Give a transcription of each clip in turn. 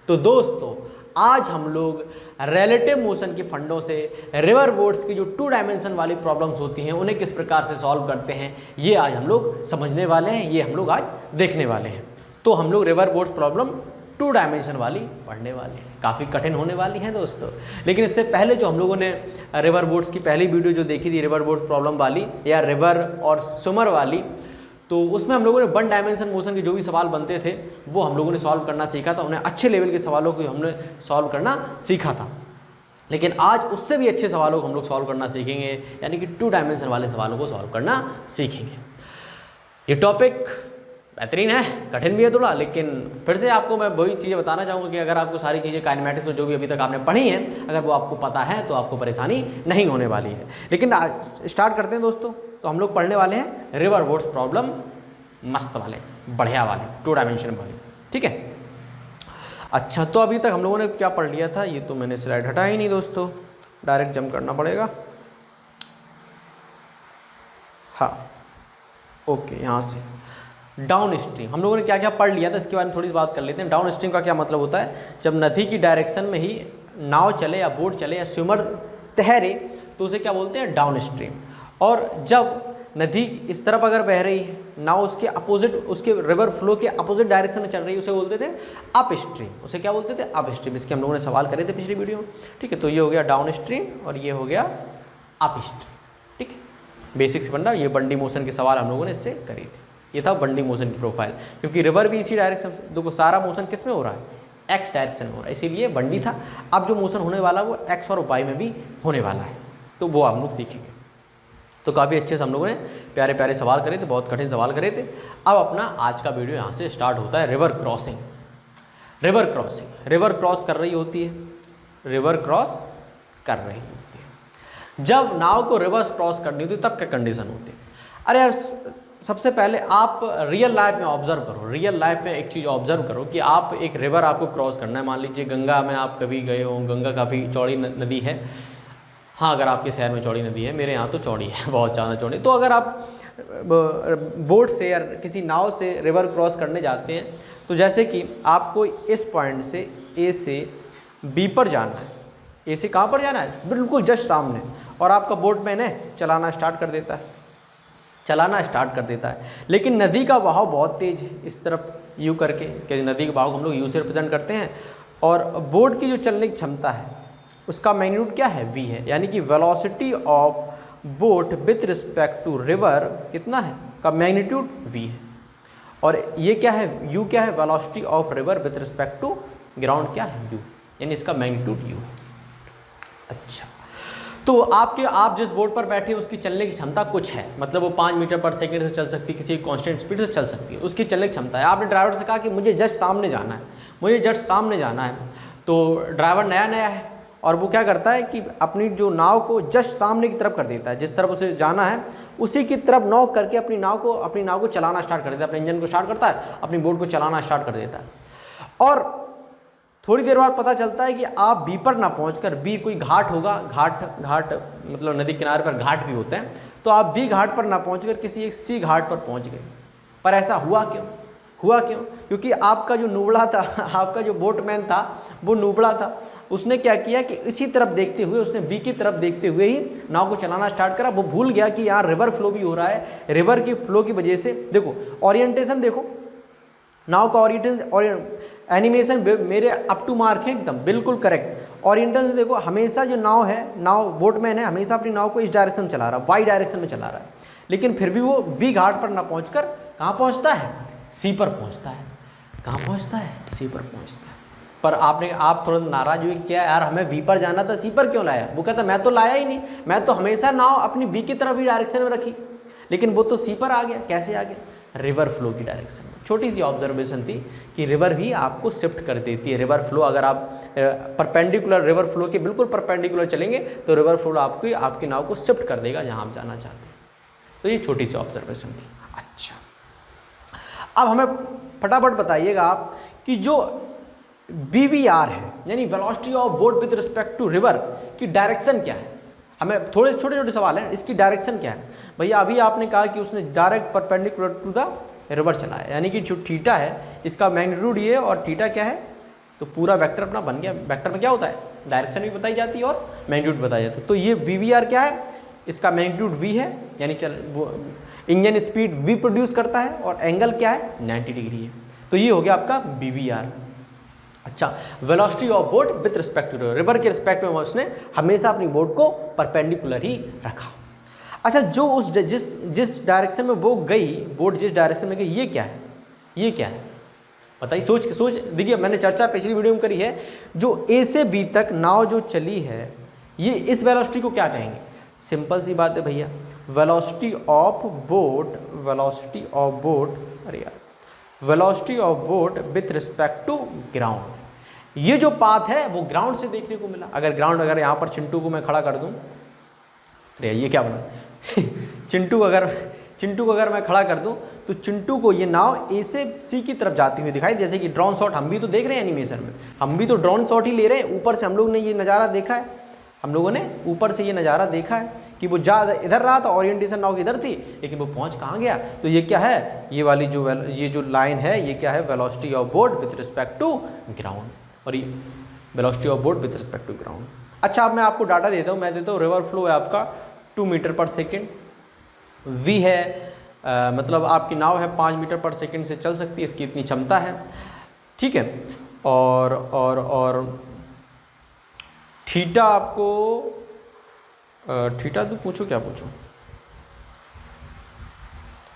तो दोस्तों आज हम लोग रिलेटिव मोशन के फंडों से रिवर बोट्स की जो 2 डायमेंशन वाली प्रॉब्लम्स होती हैं उन्हें किस प्रकार से सॉल्व करते हैं ये आज हम लोग समझने वाले हैं, ये हम लोग आज देखने वाले हैं। तो हम लोग रिवर बोट्स प्रॉब्लम 2 डायमेंशन वाली पढ़ने वाले हैं, काफ़ी कठिन होने वाली हैं दोस्तों। लेकिन इससे पहले जो हम लोगों ने रिवर बोट्स की पहली वीडियो जो देखी थी रिवर बोट्स प्रॉब्लम वाली या रिवर और स्विमर वाली, तो उसमें हम लोगों ने 1 डायमेंशन मोशन के जो भी सवाल बनते थे वो हम लोगों ने सॉल्व करना सीखा था, उन्हें अच्छे लेवल के सवालों को हमने सॉल्व करना सीखा था। लेकिन आज उससे भी अच्छे सवालों को हम लोग सॉल्व करना सीखेंगे, यानी कि 2 डायमेंशन वाले सवालों को सॉल्व करना सीखेंगे। ये टॉपिक बेहतरीन है, कठिन भी है थोड़ा, लेकिन फिर से आपको मैं वही चीज़ें बताना चाहूँगा कि अगर आपको सारी चीज़ें काइनेमेटिक्स जो भी अभी तक आपने पढ़ी हैं अगर वो आपको पता है तो आपको परेशानी नहीं होने वाली है। लेकिन स्टार्ट करते हैं दोस्तों। तो हम लोग पढ़ने वाले हैं रिवर बोट्स प्रॉब्लम मस्त वाले, बढ़िया वाले, 2 डायमेंशन वाले, ठीक है। अच्छा, तो अभी तक हम लोगों ने क्या पढ़ लिया था, ये तो मैंने स्लाइड हटाया ही नहीं दोस्तों, डायरेक्ट जंप करना पड़ेगा। हाँ ओके, यहाँ से डाउन स्ट्रीम हम लोगों ने क्या क्या पढ़ लिया था इसके बारे में थोड़ी सी बात कर लेते हैं। डाउन स्ट्रीम का क्या मतलब होता है, जब नदी की डायरेक्शन में ही नाव चले या बोट चले या स्विमर तैरे तो उसे क्या बोलते हैं, डाउन स्ट्रीम। और जब नदी इस तरफ अगर बह रही है, नाव उसके अपोजिट, उसके रिवर फ्लो के अपोजिट डायरेक्शन में चल रही है, उसे बोलते थे अप स्ट्रीम। उसे क्या बोलते थे, अप स्ट्रीम। इसके हम लोगों ने सवाल करे थे पिछली वीडियो में, ठीक है। तो ये हो गया डाउन स्ट्रीम और ये हो गया अप स्ट्रीम, ठीक है। बेसिक से बनना, ये बंडी मोशन के सवाल हम लोगों ने इससे करे थे। ये था बंडी मोशन की प्रोफाइल, क्योंकि रिवर भी इसी डायरेक्शन से, देखो सारा मोशन किस में हो रहा है, एक्स डायरेक्शन में हो रहा है, इसीलिए बंडी था। अब जो मोशन होने वाला वो एक्स और वाई में भी होने वाला है, तो वो हम लोग सीखेंगे। तो काफ़ी अच्छे से हम लोगों ने प्यारे प्यारे सवाल करे थे, बहुत कठिन सवाल करे थे। अब अपना आज का वीडियो यहाँ से स्टार्ट होता है। River crossing, river crossing, river cross कर रही होती है, रिवर क्रॉस कर रही होती है। जब नाव को रिवर्स क्रॉस करनी होती है तब क्या कंडीशन होती है। अरे यार, सबसे पहले आप रियल लाइफ में ऑब्जर्व करो, रियल लाइफ में एक चीज़ ऑब्जर्व करो कि आप एक रिवर आपको क्रॉस करना है। मान लीजिए गंगा में आप कभी गए हो, गंगा काफ़ी चौड़ी नदी है। हाँ, अगर आपके शहर में चौड़ी नदी है, मेरे यहाँ तो चौड़ी है, बहुत ज़्यादा चौड़ी। तो अगर आप बोट से या किसी नाव से रिवर क्रॉस करने जाते हैं तो जैसे कि आपको इस पॉइंट से ए से बी पर जाना है, ए से कहाँ पर जाना है, बिल्कुल जस्ट सामने, और आपका बोटमैन है चलाना स्टार्ट कर देता है, चलाना स्टार्ट कर देता है। लेकिन नदी का बहाव बहुत तेज़ है, इस तरफ यू करके, कि नदी के बहाव को हम लोग यू से रिप्रेजेंट करते हैं, और बोट की जो चलने की क्षमता है उसका मैग्नीट्यूड क्या है, v है। यानी कि velocity of boat with respect to river कितना है, का मैग्नीट्यूड v है। और ये क्या है, u क्या है, velocity of river with respect to ground क्या है, u, यानी इसका मैग्नीट्यूड u है। अच्छा, तो आप जिस बोट पर बैठे हैं उसकी चलने की क्षमता कुछ है, मतलब वो 5 मीटर पर सेकंड से चल सकती है, किसी कांस्टेंट स्पीड से चल सकती है, उसकी चलने की क्षमता है। आपने ड्राइवर से कहा कि मुझे जस्ट सामने जाना है, मुझे जस्ट सामने जाना है, तो ड्राइवर नया नया है और वो क्या करता है कि अपनी जो नाव को जस्ट सामने की तरफ कर देता है, जिस तरफ उसे जाना है उसी की तरफ नॉक करके अपनी नाव को चलाना स्टार्ट कर देता है, अपने इंजन को स्टार्ट करता है, अपनी बोट को चलाना स्टार्ट कर देता है। और थोड़ी देर बाद पता चलता है कि आप बी पर ना पहुंचकर, बी कोई घाट होगा, घाट मतलब नदी किनारे पर घाट भी होते हैं, तो आप बी घाट पर ना पहुंचकर किसी एक सी घाट पर पहुंच गए। पर ऐसा हुआ क्यों, क्योंकि आपका जो नुबड़ा था, आपका जो बोटमैन था वो नुबड़ा था। उसने क्या किया कि इसी तरफ देखते हुए, उसने बी की तरफ देखते हुए ही नाव को चलाना स्टार्ट करा। वो भूल गया कि यहाँ रिवर फ्लो भी हो रहा है, रिवर की फ्लो की वजह से, देखो ओरिएंटेशन देखो, नाव का एनिमेशन मेरे अप टू मार्क है, एकदम बिल्कुल करेक्ट। ओरिएंटेशन देखो, हमेशा जो नाव बोटमैन है हमेशा अपनी नाव को इस डायरेक्शन में चला रहा है, वाई डायरेक्शन में चला रहा है, लेकिन फिर भी वो बी घाट पर ना पहुँचकर कहाँ पहुँचता है, सी पर पहुँचता है। कहाँ पहुँचता है, सी पर पहुँचता है। पर आप थोड़ा नाराज हुए, क्या यार हमें बी पर जाना था, सी पर क्यों लाया। वो कहता मैं तो लाया ही नहीं, मैं तो हमेशा नाव अपनी बी की तरफ ही डायरेक्शन में रखी, लेकिन वो तो सी पर आ गया। कैसे आ गया, रिवर फ्लो की डायरेक्शन में। छोटी सी ऑब्जर्वेशन थी कि रिवर भी आपको शिफ्ट कर देती है। रिवर फ्लो अगर आप परपेंडिकुलर, रिवर फ्लो के बिल्कुल परपेंडिकुलर चलेंगे तो रिवर फ्लो आपकी नाव को शिफ्ट कर देगा जहाँ आप जाना चाहते हैं। तो ये छोटी सी ऑब्जर्वेशन थी। अच्छा, अब हमें फटाफट बताइएगा आप कि जो BVR है, यानी velocity of boat with respect to river की डायरेक्शन क्या है। हमें थोड़े छोटे छोटे सवाल हैं, इसकी डायरेक्शन क्या है। भैया अभी आपने कहा कि उसने direct perpendicular to the river चला है, यानी कि जो थीटा है इसका मैग्नीट्यूड ये और थीटा क्या है, तो पूरा वेक्टर अपना बन गया। वेक्टर में क्या होता है, डायरेक्शन भी बताई जाती है और मैग्नीट्यूड बताया जाता है। तो ये वी क्या है, इसका मैग्नीट्यूड v है, यानी इंजन स्पीड v प्रोड्यूस करता है और एंगल क्या है 90 डिग्री है। तो ये हो गया आपका वी। अच्छा, velocity of boat with respect to river के रिस्पेक्ट में उसने हमेशा अपनी बोट को परपेंडिकुलर ही रखा। अच्छा, जो उस जिस डायरेक्शन में वो गई, बोट जिस डायरेक्शन में गई, ये क्या है, ये क्या है बताइए, सोच देखिए, मैंने चर्चा पिछली वीडियो में करी है। जो ए से बी तक नाव जो चली है, ये इस वेलोसिटी को क्या कहेंगे, सिंपल सी बात है भैया, वेलोसिटी ऑफ बोट अरे यार, velocity of boat with respect to ground. ये जो पाथ है वो ग्राउंड से देखने को मिला। अगर यहाँ पर चिंटू को मैं खड़ा कर दूँ, अरे ये क्या बना चिंटू को अगर मैं खड़ा कर दूं तो चिंटू को ये नाव ए से सी की तरफ जाती हुई दिखाई, जैसे कि ड्रोन शॉट हम भी तो देख रहे हैं एनिमेशन में, हम भी तो ड्रोन शॉट ही ले रहे हैं। ऊपर से हम लोग ने ये नज़ारा देखा है, हम लोगों ने ऊपर से ये नज़ारा देखा है कि वो जा इधर रहा था, ओरिएंटेशन नाव इधर थी, लेकिन वो पहुंच कहाँ गया। तो ये क्या है, ये वाली जो लाइन है, ये क्या है, velocity of boat with respect to ground, और ये velocity of boat with respect to ground. अच्छा, अब मैं आपको डाटा देता हूँ, मैं देता हूँ रिवर फ्लो है आपका 2 मीटर पर सेकेंड, v है मतलब आपकी नाव है 5 मीटर पर सेकंड से चल सकती है, इसकी इतनी क्षमता है, ठीक है। और थीटा आपको थीटा तो पूछो, क्या पूछूं,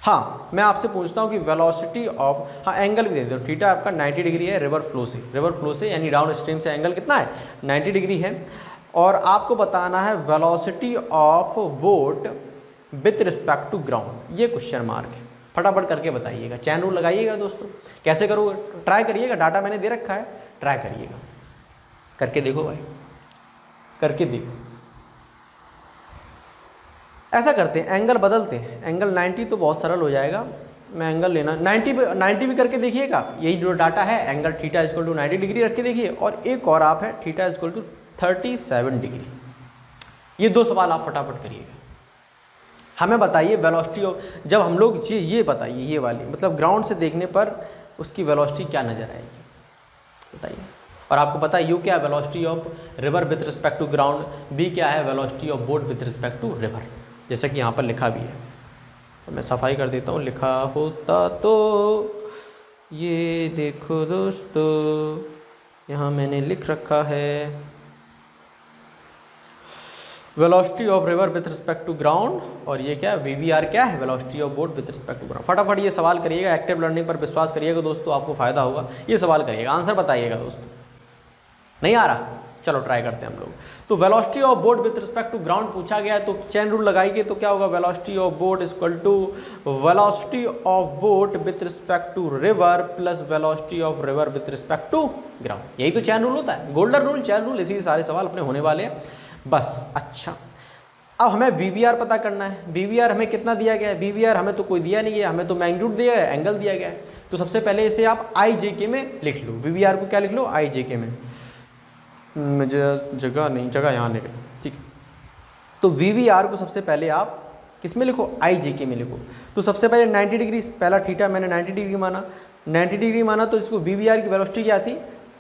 हाँ मैं आपसे पूछता हूँ कि वेलोसिटी ऑफ, हाँ एंगल भी दे दो। थीटा आपका 90 डिग्री है रिवर फ्लो से यानी डाउन स्ट्रीम से एंगल कितना है 90 डिग्री है। और आपको बताना है velocity of boat with respect to ground, ये क्वेश्चन मार्क है, फटाफट करके बताइएगा, चैन रूल लगाइएगा दोस्तों। कैसे करोगे, ट्राई करिएगा, डाटा मैंने दे रखा है, ट्राई करिएगा, करके देखो भाई, करके देखो। ऐसा करते हैं, एंगल बदलते हैं, एंगल 90 तो बहुत सरल हो जाएगा, मैं एंगल लेना 90 भी करके देखिएगा, यही जो डाटा है, angle theta equal to 90 degree रख के देखिए, और एक और आप है थीटा इक्वल टू 37 डिग्री। ये 2 सवाल आप फटाफट करिएगा। हमें बताइए वेलोसिटी ऑफ, जब हम लोग ये बताइए, ये वाली मतलब ग्राउंड से देखने पर उसकी वेलोसिटी क्या नज़र आएगी बताइए। और आपको पता है यू क्या है, velocity of river with respect to ground, b क्या है, velocity of boat with respect to river, जैसा कि यहाँ पर लिखा भी है। तो मैं सफाई कर देता हूँ, लिखा होता तो ये देखो दोस्तों, यहाँ मैंने लिख रखा है velocity of river with respect to ground, और ये क्या है, वीवीआर क्या है, velocity of boat with respect to ground. फटाफट ये सवाल करिएगा, एक्टिव लर्निंग पर विश्वास करिएगा दोस्तों, आपको फायदा होगा। ये सवाल करिएगा, आंसर बताइएगा दोस्तों। नहीं आ रहा, चलो ट्राई करते हैं हम लोग। तो velocity of boat with respect to ground पूछा गया है, तो चेन रूल लगाइए, तो क्या होगा, velocity of boat equal to velocity of boat with respect to river plus velocity of river with respect to ground. यही तो चेन रूल होता है, गोल्डन रूल, चेन रूल, इसी सारे सवाल अपने होने वाले हैं बस। अच्छा, अब हमें वीवीआर पता करना है। वीवीआर हमें कितना दिया गया है, वीवीआर हमें तो कोई दिया नहीं है, हमें तो मैग्नीट्यूड दिया गया है, एंगल दिया गया है। तो सबसे पहले इसे आप आई जे के में लिख लो, वीवीआर को क्या लिख लो, आई जे के में, मुझे जगह नहीं, जगह यहाँ लिख, ठीक। तो वीवीआर को सबसे पहले आप किस में लिखो, आई जे के में लिखो। तो सबसे पहले 90 डिग्री, पहला थीटा मैंने 90 डिग्री माना, 90 डिग्री माना, तो इसको वीवीआर की वेलोसिटी क्या थी,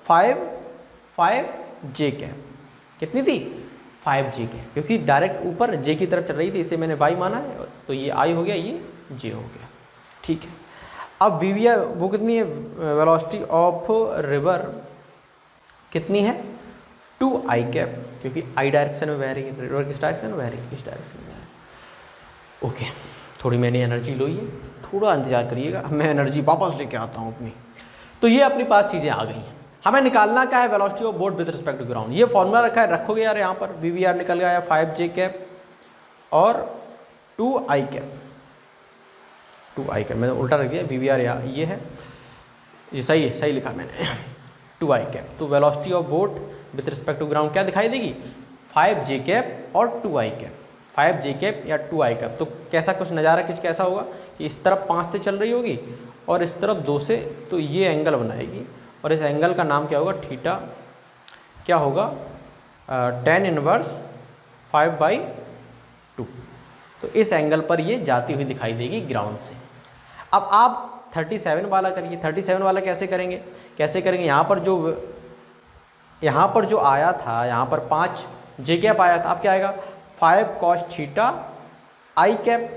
5 जे के, कितनी थी, 5 जे के, क्योंकि डायरेक्ट ऊपर जे की तरफ चल रही थी, इसे मैंने वाई माना है, तो ये आई हो गया, ये जे हो गया, ठीक है। अब वीवीआर वो कितनी है, वेलोसिटी ऑफ रिवर कितनी है, 2 आई कैप, क्योंकि आई डायरेक्शन में बह रही है, रिवर किस डायरेक्शन में बह रही है, किस डायरेक्शन में बह रही है। ओके, थोड़ी मैंने एनर्जी लो, ये थोड़ा इंतजार करिएगा, मैं एनर्जी वापस लेके आता हूँ अपनी। तो ये अपने पास चीज़ें आ गई हैं, हमें निकालना क्या है, velocity of boat with respect to ground. ये फॉर्मूला रखा है, रखोगे यार, यहाँ पर वीवीआर निकल गया है 5 जे कैप और 2 आई कैप, 2 आई कैप, मैंने उल्टा रख दिया, वीवीआर ये है, ये सही है, सही लिखा मैंने 2 आई कैप। तो velocity of boat with respect to ground क्या दिखाई देगी, 5 जे कैप और 2 आई कैप, 5 जे कैप या 2 आई कैप। तो कैसा कुछ नज़ारा कुछ कैसा होगा कि इस तरफ 5 से चल रही होगी और इस तरफ 2 से, तो ये एंगल बनाएगी, और इस एंगल का नाम क्या होगा, थीटा क्या होगा, tan इनवर्स 5/2। तो इस एंगल पर ये जाती हुई दिखाई देगी ग्राउंड से। अब आप 37 वाला करिए, 37 वाला कैसे करेंगे, यहाँ पर जो यहाँ पर जो आया था, यहाँ पर 5 जे कैप आया था, अब क्या आएगा 5 cos theta I cap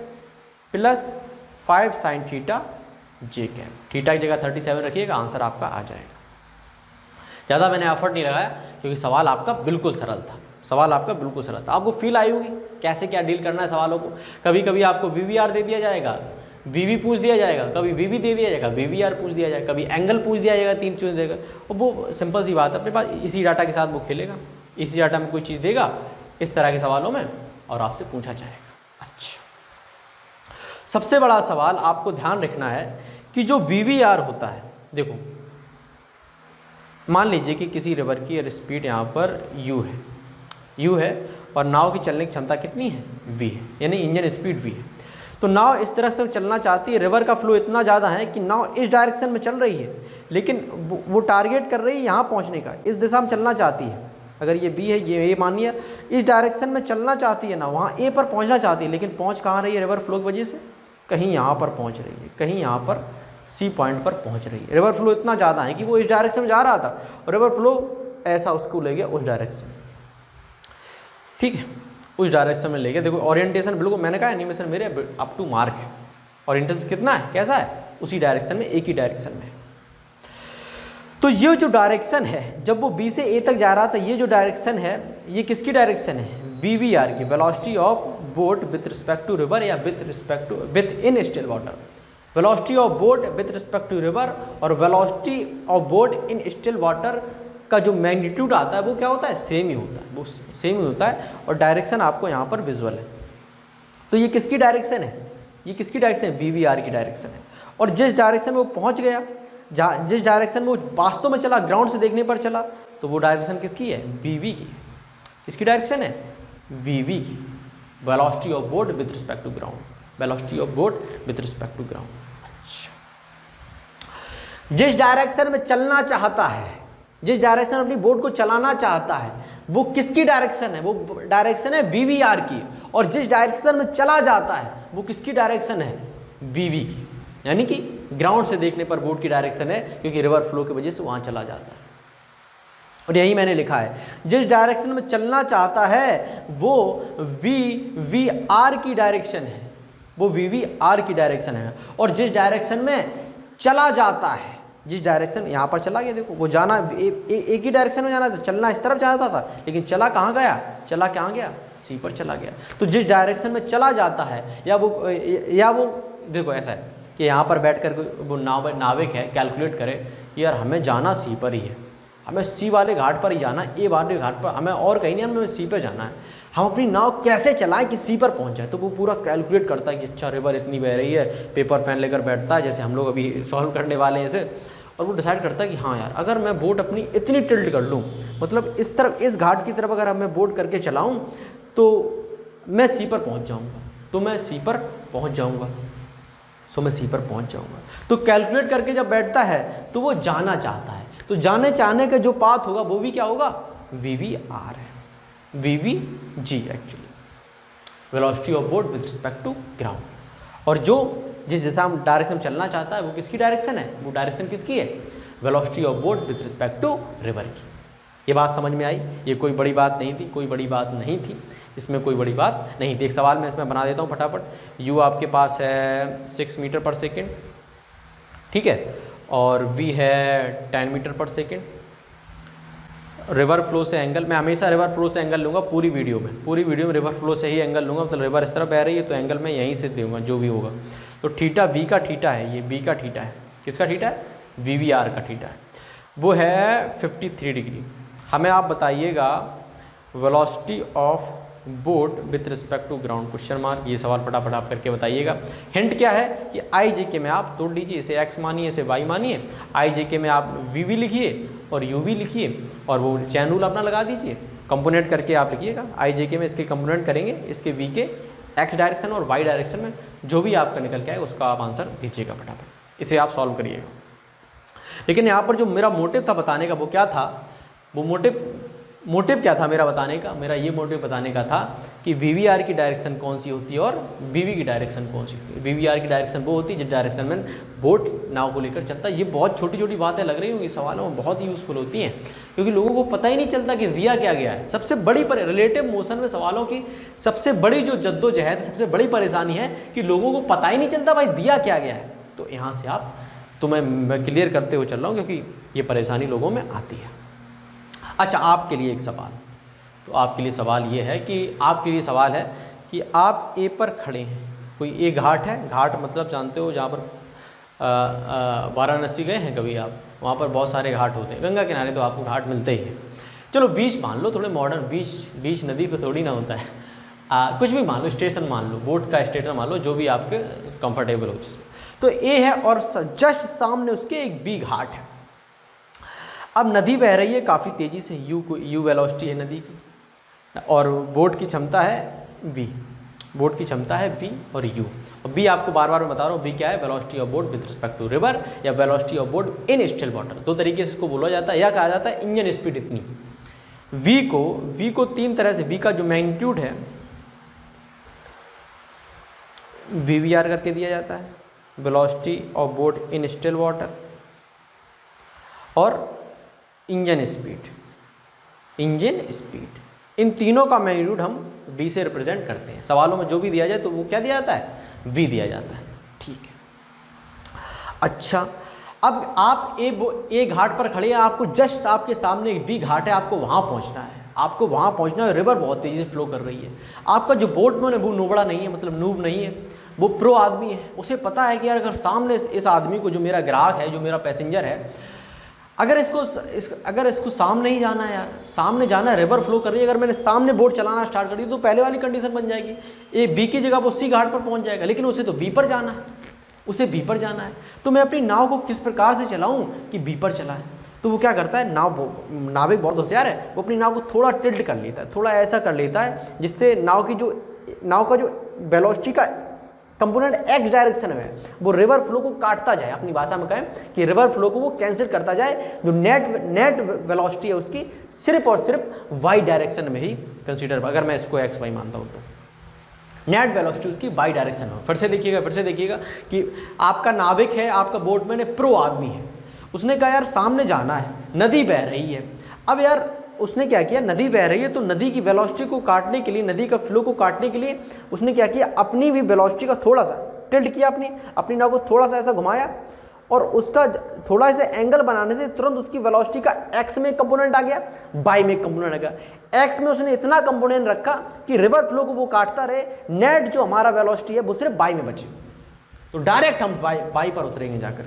plus 5 sin theta J cap. Theta की जगह 37 रखिएगा, आंसर आपका आ जाएगा। ज़्यादा मैंने एफर्ट नहीं लगाया क्योंकि सवाल आपका बिल्कुल सरल था, सवाल आपका बिल्कुल सरल था। आपको फील आई होगी कैसे क्या डील करना है सवालों को। कभी कभी आपको VVR दे दिया जाएगा, VV पूछ दिया जाएगा, कभी VV दे दिया जाएगा, VVR पूछ दिया जाएगा, कभी एंगल पूछ दिया जाएगा, 3 चीज़ देगा। और वो सिंपल सी बात है, अपने पास इसी डाटा के साथ वो खेलेगा, इसी डाटा में कोई चीज़ देगा इस तरह के सवालों में और आपसे पूछा जाएगा। अच्छा, सबसे बड़ा सवाल आपको ध्यान रखना है कि जो VVR होता है, देखो मान लीजिए कि किसी रिवर की एयर स्पीड यहाँ पर u है और नाव की चलने की क्षमता कितनी है v है, यानी इंजन स्पीड v है। तो नाव इस तरह से चलना चाहती है, रिवर का फ्लो इतना ज़्यादा है कि नाव इस डायरेक्शन में चल रही है, लेकिन वो टारगेट कर रही है यहाँ पहुँचने का, इस दिशा में चलना चाहती है। अगर ये b है, ये मानिए इस डायरेक्शन में चलना चाहती है ना, वहाँ a पर पहुँचना चाहती है, लेकिन पहुँच कहाँ रही है रिवर फ्लो की वजह से, कहीं यहाँ पर पहुँच रही है, कहीं यहाँ पर C पॉइंट पर पहुँच रही है। रिवर फ्लो इतना ज़्यादा है कि वो इस डायरेक्शन में जा रहा था और रिवर फ्लो ऐसा उसको ले गया उस डायरेक्शन, ठीक है, उस डायरेक्शन में ले गया। देखो ओरिएंटेशन बिल्कुल मैंने कहा एनिमेशन मेरे अप टू मार्क है, ओरिएंटेशन कितना है, कैसा है, उसी डायरेक्शन में, एक ही डायरेक्शन में। तो ये जो डायरेक्शन है, जब वो B से A तक जा रहा था, ये जो डायरेक्शन है ये किसकी डायरेक्शन है, VVR की, velocity of boat with respect to river या with in still water. Velocity of boat with respect to river और velocity of boat in still water का जो मैग्नीट्यूड आता है वो क्या होता है, सेम ही होता है, वो सेम ही होता है। और डायरेक्शन आपको यहाँ पर विजुअल है। तो ये किसकी डायरेक्शन है, ये किसकी डायरेक्शन है, VVR की डायरेक्शन है। और जिस डायरेक्शन में वो पहुँच गया, जिस डायरेक्शन में वो वास्तव में चला, ग्राउंड से देखने पर चला, तो वो डायरेक्शन किसकी है, VV की। किसकी डायरेक्शन है, VV की, velocity of boat with respect to ground, velocity of boat with respect to ground. जिस डायरेक्शन में चलना चाहता है, जिस डायरेक्शन अपनी बोट को चलाना चाहता है, वो किसकी डायरेक्शन है, वो डायरेक्शन है VVR की। और जिस डायरेक्शन में चला जाता है वो किसकी डायरेक्शन है, VV की, यानी कि ग्राउंड से देखने पर बोट की डायरेक्शन है, क्योंकि रिवर फ्लो की वजह से वहाँ चला जाता है। और यही मैंने लिखा है, जिस डायरेक्शन में चलना चाहता है वो VVR की डायरेक्शन है, वो VVR की डायरेक्शन है। और जिस डायरेक्शन में चला जाता है, जिस डायरेक्शन यहाँ पर चला गया, देखो वो जाना एक ही डायरेक्शन में जाना था, चलना इस तरफ चाहता था, लेकिन चला कहाँ गया, चला कहाँ गया, C पर चला गया। तो जिस डायरेक्शन में चला जाता है, या वो देखो ऐसा है कि यहाँ पर बैठ कर वो नाविक है कैलकुलेट करे कि यार हमें जाना C पर ही है, हमें C वाले घाट पर ही जाना है, A वाले घाट पर, हमें और कहीं नहीं, हमें C पर जाना है, हम अपनी नाव कैसे चलाएं कि C पर पहुंच जाए। तो वो पूरा कैलकुलेट करता है कि अच्छा रिवर इतनी बह रही है, पेपर पेन लेकर बैठता है जैसे हम लोग अभी सॉल्व करने वाले हैं इसे, और वो डिसाइड करता है कि हाँ यार अगर मैं बोट अपनी इतनी टिल्ट कर लूँ, मतलब इस तरफ, इस घाट की तरफ अगर मैं बोट करके चलाऊँ तो मैं C पर पहुँच जाऊँगा, तो मैं C पर पहुँच जाऊँगा, मैं C पर पहुँच जाऊँगा। तो कैलकुलेट करके जब बैठता है तो वो जाना चाहता है, तो जाने चाहने का जो पाथ होगा वो भी क्या होगा, VVR है, VVG actually, velocity of boat with respect to ground. और जो जिस दिशा में डायरेक्शन चलना चाहता है वो किसकी डायरेक्शन है, वो डायरेक्शन किसकी है, velocity of boat with respect to river की। ये बात समझ में आई, ये कोई बड़ी बात नहीं थी, कोई बड़ी बात नहीं थी, इसमें कोई बड़ी बात नहीं थी। एक सवाल मैं इसमें बना देता हूँ फटाफट। U आपके पास है 6 मीटर पर सेकेंड, ठीक है, और V है 10 मीटर पर सेकेंड। रिवर फ्लो से एंगल, मैं हमेशा रिवर फ्लो से एंगल लूँगा पूरी वीडियो में रिवर फ्लो से ही एंगल लूँगा, मतलब रिवर इस तरफ बह रही है तो एंगल मैं यहीं से दूँगा जो भी होगा। तो थीटा B का थीटा है, ये B का थीटा है, किसका थीटा है, VVR का थीटा है, वो है 53 डिग्री। हमें आप बताइएगा velocity of boat with respect to ground, question mark. ये सवाल फटाफट आप करके बताइएगा। हिंट क्या है कि IJK में आप तोड़ लीजिए, इसे x मानिए, इसे y मानिए, IJK में आप VV लिखिए और UV लिखिए और वो चैन रूल अपना लगा दीजिए, कंपोनेंट करके आप लिखिएगा। IJK में इसके कंपोनेंट करेंगे, इसके V के x डायरेक्शन और y डायरेक्शन में जो भी आपका निकल के आए उसका आप आंसर दीजिएगा फटाफट, इसे आप सॉल्व करिएगा। लेकिन यहाँ पर जो मेरा मोटिव था बताने का वो क्या था, वो मोटिव मोटिव क्या था मेरा बताने का, मेरा ये मोटिव बताने का था कि वीवीआर की डायरेक्शन कौन सी होती है और वीवी की डायरेक्शन कौन सी होती है। वीवीआर की डायरेक्शन वो होती है जिस डायरेक्शन में बोट नाव को लेकर चलता है। ये बहुत छोटी छोटी बातें लग रही होंगी, सवालों में बहुत यूज़फुल होती हैं, क्योंकि लोगों को पता ही नहीं चलता कि दिया क्या गया है। सबसे बड़ी रिलेटिव मोशन में सवालों की सबसे बड़ी जो जद्दोजहद, सबसे बड़ी परेशानी है कि लोगों को पता ही नहीं चलता भाई दिया क्या गया है। तो यहाँ से आप, तो मैं क्लियर करते हुए चल रहा हूँ क्योंकि ये परेशानी लोगों में आती है। अच्छा, आपके लिए एक सवाल, तो आपके लिए सवाल ये है कि आपके लिए सवाल है कि आप ए पर खड़े हैं, कोई ए घाट है, घाट मतलब जानते हो जहाँ पर वाराणसी गए हैं कभी आप, वहाँ पर बहुत सारे घाट होते हैं, गंगा किनारे तो आपको घाट मिलते ही हैं। चलो बीच मान लो, थोड़े मॉडर्न, बीच नदी पे थोड़ी ना होता है, कुछ भी मान लो, स्टेशन मान लो, बोट का स्टेशन मान लो, जो भी आपके कंफर्टेबल हो जिसमें। तो ए है और जस्ट सामने उसके एक बी घाट है। अब नदी बह रही है काफ़ी तेज़ी से, यू वेलोसिटी है नदी की, और बोट की क्षमता है वी, बोट की क्षमता है बी और यू। और बी आपको बार बार मैं बता रहा हूँ, बी क्या है, velocity of boat with respect to river, या velocity of boat in still water. दो तरीके से इसको बोला जाता है, या कहा जाता है इंजन स्पीड इतनी। वी को तीन तरह से, वी का जो मैग्नीट्यूड है वीवीआर करके दिया जाता है, velocity of boat in still water, और इंजन स्पीड, इन तीनों का मैग्नीट्यूड हम वी से रिप्रेजेंट करते हैं। सवालों में जो भी दिया जाए तो वो क्या दिया जाता है, वी दिया जाता है। ठीक है, अच्छा, अब आप ए घाट पर खड़े हैं, आपको जस्ट आपके सामने एक बी घाट है, आपको वहाँ पहुँचना है, आपको वहाँ पहुँचना है। रिवर बहुत तेज़ी से फ्लो कर रही है, आपका जो बोट में वो नोबड़ा नहीं है, मतलब नूब नहीं है, वो प्रो आदमी है, उसे पता है कि यार अगर सामने इस आदमी को, जो मेरा ग्राहक है, जो मेरा पैसेंजर है, अगर इसको सामने ही जाना है यार, सामने जाना है, रिवर फ्लो कर रही है, अगर मैंने सामने बोट चलाना स्टार्ट कर दी तो पहले वाली कंडीशन बन जाएगी, ए बी की जगह वो सी घाट पर पहुंच जाएगा, लेकिन उसे तो बी पर जाना है, उसे बी पर जाना है। तो मैं अपनी नाव को किस प्रकार से चलाऊं कि बी पर चलाए? तो वो क्या करता है, नाविक बहुत होशियार है, वो अपनी नाव को थोड़ा टिल्ट कर लेता है, थोड़ा ऐसा कर लेता है जिससे नाव का जो वेलोसिटी का कंपोनेंट एक्स डायरेक्शन में वो रिवर फ्लो को काटता जाए, अपनी भाषा में कहें कि रिवर फ्लो को वो कैंसिल करता जाए, जो नेट वेलोसिटी है उसकी सिर्फ और सिर्फ वाई डायरेक्शन में ही कंसीडर, अगर मैं इसको एक्स वाई मानता हूँ तो नेट वेलोसिटी उसकी वाई डायरेक्शन में। फिर से देखिएगा कि आपका नाविक है, आपका बोटमैन है, प्रो आदमी है, उसने कहा यार सामने जाना है, नदी बह रही है। अब यार उसने क्या किया, नदी बह रही है तो नदी की वेलोसिटी को काटने के लिए, नदी का फ्लो को काटने के लिए उसने क्या किया, अपनी भी वेलोसिटी का थोड़ा सा टिल्ट किया, अपनी नाव को थोड़ा सा ऐसा घुमाया, और उसका थोड़ा सा एंगल बनाने से तुरंत उसकी वेलोसिटी का एक्स में कंपोनेंट आ गया, वाई में कंपोनेंट आ गया। एक्स में उसने इतना कंपोनेंट रखा कि रिवर फ्लो को वो काटता रहे, नेट जो हमारा वेलोसिटी है वो सिर्फ वाई में बचे। तो डायरेक्ट हम वाई पर उतरेंगे जाकर।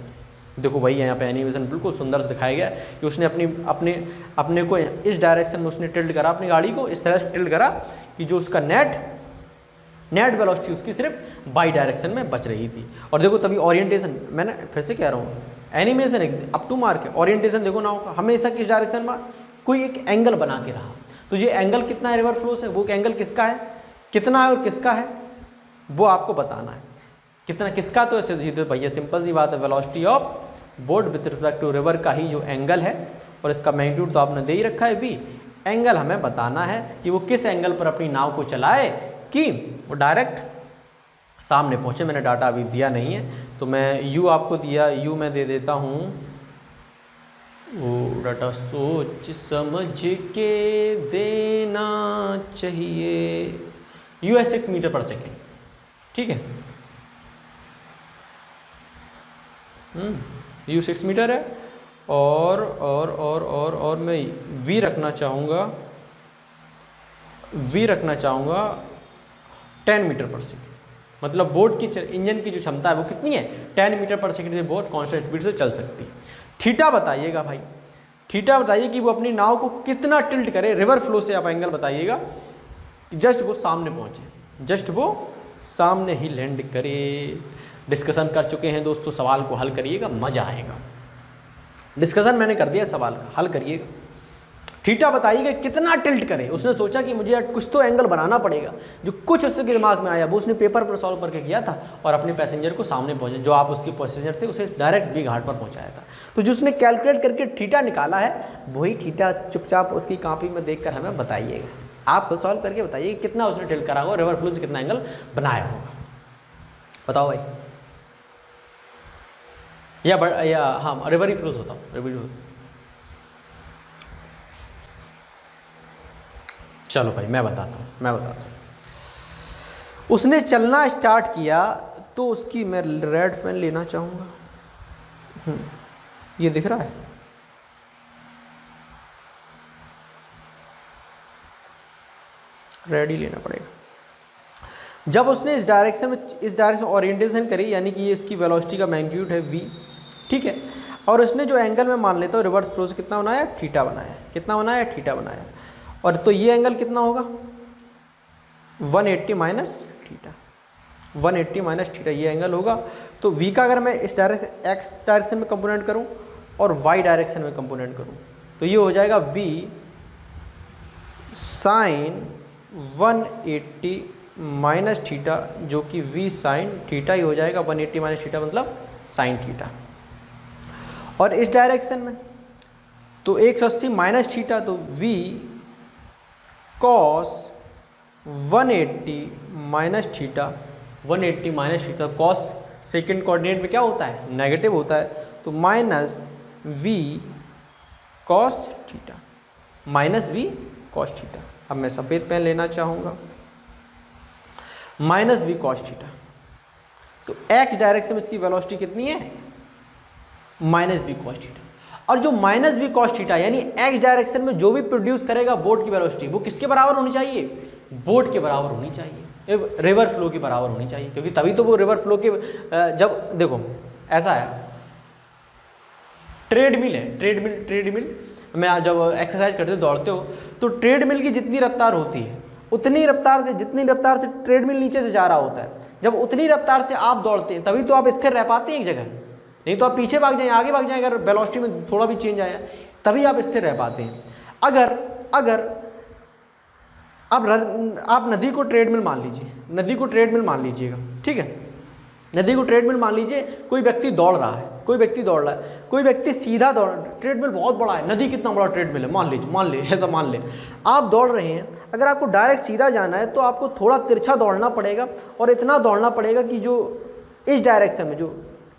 देखो भाई यहाँ पे एनिमेशन बिल्कुल सुंदर से दिखाया गया कि उसने अपने को इस डायरेक्शन में उसने टिल्ट करा, अपनी गाड़ी को इस तरह से टिल्ट करा कि जो उसका नेट वेलोसिटी उसकी सिर्फ बाई डायरेक्शन में बच रही थी। और देखो तभी ओरिएंटेशन, मैंने फिर से कह रहा हूँ, एनिमेशन एक अप टू मार्क है। ओरिएंटेशन देखो नाव का हमेशा किस डायरेक्शन में, कोई एक एंगल बना के रहा, तो ये एंगल कितना है रिवर फ्लो से, वो एंगल किसका है, कितना है और किसका है, वो आपको बताना है। कितना किसका, तो ऐसे भैया सिंपल सी बात है, velocity of boat with respect to river का ही जो एंगल है, और इसका मैग्नीट्यूड तो आपने दे ही रखा है भी, एंगल हमें बताना है कि वो किस एंगल पर अपनी नाव को चलाए कि वो डायरेक्ट सामने पहुँचे। मैंने डाटा अभी दिया नहीं है तो मैं यू आपको दिया, यू मैं दे देता हूँ, वो डाटा सोच समझ के देना चाहिए, यू है 6 मीटर पर सेकेंड, ठीक है, यू 6 मीटर है, और मैं वी रखना चाहूँगा 10 मीटर पर सेकेंड। मतलब बोट की इंजन की जो क्षमता है वो कितनी है, 10 मीटर पर सेकेंड से बोट कांस्टेंट स्पीड से चल सकती है। थीटा बताइएगा भाई, थीटा बताइए कि वो अपनी नाव को कितना टिल्ट करे, रिवर फ्लो से आप एंगल बताइएगा, जस्ट वो सामने पहुँचे, जस्ट वो सामने ही लैंड करे। डिस्कशन कर चुके हैं दोस्तों, सवाल को हल करिएगा, मज़ा आएगा। डिस्कशन मैंने कर दिया, सवाल का हल करिएगा। थीटा बताइए कि कितना टिल्ट करे। उसने सोचा कि मुझे कुछ तो एंगल बनाना पड़ेगा, जो कुछ उसके दिमाग में आया वो उसने पेपर पर सॉल्व करके किया था और अपने पैसेंजर को सामने पहुंचे, जो आप उसके पैसेंजर थे उसे डायरेक्ट बी घाट पर पहुंचाया था। तो जो उसने कैलकुलेट करके थीटा निकाला है वही थीटा चुपचाप उसकी कॉपी में देखकर हमें बताइएगा। आप खुद सॉल्व करके बताइए कितना उसने टिल्ट करा होगा, रिवर फ्लो से कितना एंगल बनाया होगा। बताओ भाई। या हाँ रिवर ही फ्लो से बताओ, रिवर। चलो भाई मैं बताता हूँ। उसने चलना स्टार्ट किया तो उसकी, मैं रेड पेन लेना चाहूँगा, ये दिख रहा है, रेड ही लेना पड़ेगा। जब उसने इस डायरेक्शन ओरिएंटेशन करी, यानी कि ये इसकी वेलोसिटी का मैग्नीट्यूड है v, ठीक है, और उसने जो एंगल में मान लेता हूँ रिवर्स फ्लो से कितना बनाया, थीटा बनाया, कितना बनाया, थीटा बनाया, और तो ये एंगल कितना होगा 180 माइनस थीटा, 180 माइनस थीटा ये एंगल होगा। तो v का अगर मैं इस डायरेक्शन x डायरेक्शन में कंपोनेंट करूं और y डायरेक्शन में कंपोनेंट करूं तो ये हो जाएगा v साइन 180 माइनस थीटा, जो कि v साइन थीटा ही हो जाएगा। 180 माइनस थीटा मतलब साइन थीटा। और इस डायरेक्शन में तो 180 माइनस थीटा, तो v cos 180 minus theta, 180 minus theta, cos second coordinate में क्या होता है, नेगेटिव होता है, तो minus v cos theta, minus v cos theta. अब मैं सफ़ेद पेन लेना चाहूँगा, माइनस v कॉस थीटा। तो x डायरेक्शन में इसकी वेलोसिटी कितनी है, माइनस v कॉस थीटा। और जो माइनस v कॉस थीटा यानी x डायरेक्शन में जो भी प्रोड्यूस करेगा बोट की वेलोसिटी, वो किसके बराबर होनी चाहिए, बोट के बराबर होनी चाहिए, रिवर फ्लो के बराबर होनी चाहिए, क्योंकि तभी तो वो रिवर फ्लो के, जब देखो ऐसा है, ट्रेडमिल है, ट्रेडमिल में जब एक्सरसाइज करते हो, दौड़ते हो, तो ट्रेडमिल की जितनी रफ्तार होती है उतनी रफ्तार से, जितनी रफ्तार से ट्रेडमिल नीचे से जा रहा होता है, जब उतनी रफ्तार से आप दौड़ते हैं तभी तो आप स्थिर रह पाते हैं एक जगह, नहीं तो आप पीछे भाग जाएं, आगे भाग जाएं, अगर वेलोसिटी में थोड़ा भी चेंज आया तभी आप स्थिर रह पाते हैं। अगर आप नदी को ट्रेडमिल मान लीजिए, नदी को ट्रेडमिल मान लीजिएगा, ठीक है, नदी को ट्रेडमिल मान लीजिए, कोई व्यक्ति दौड़ रहा है, कोई व्यक्ति सीधा दौड़, ट्रेडमिल बहुत बड़ा है, नदी कितना बड़ा ट्रेडमिल है, मान ले आप दौड़ रहे हैं, अगर आपको डायरेक्ट सीधा जाना है तो आपको थोड़ा तिरछा दौड़ना पड़ेगा, और इतना दौड़ना पड़ेगा कि जो इस डायरेक्शन में, जो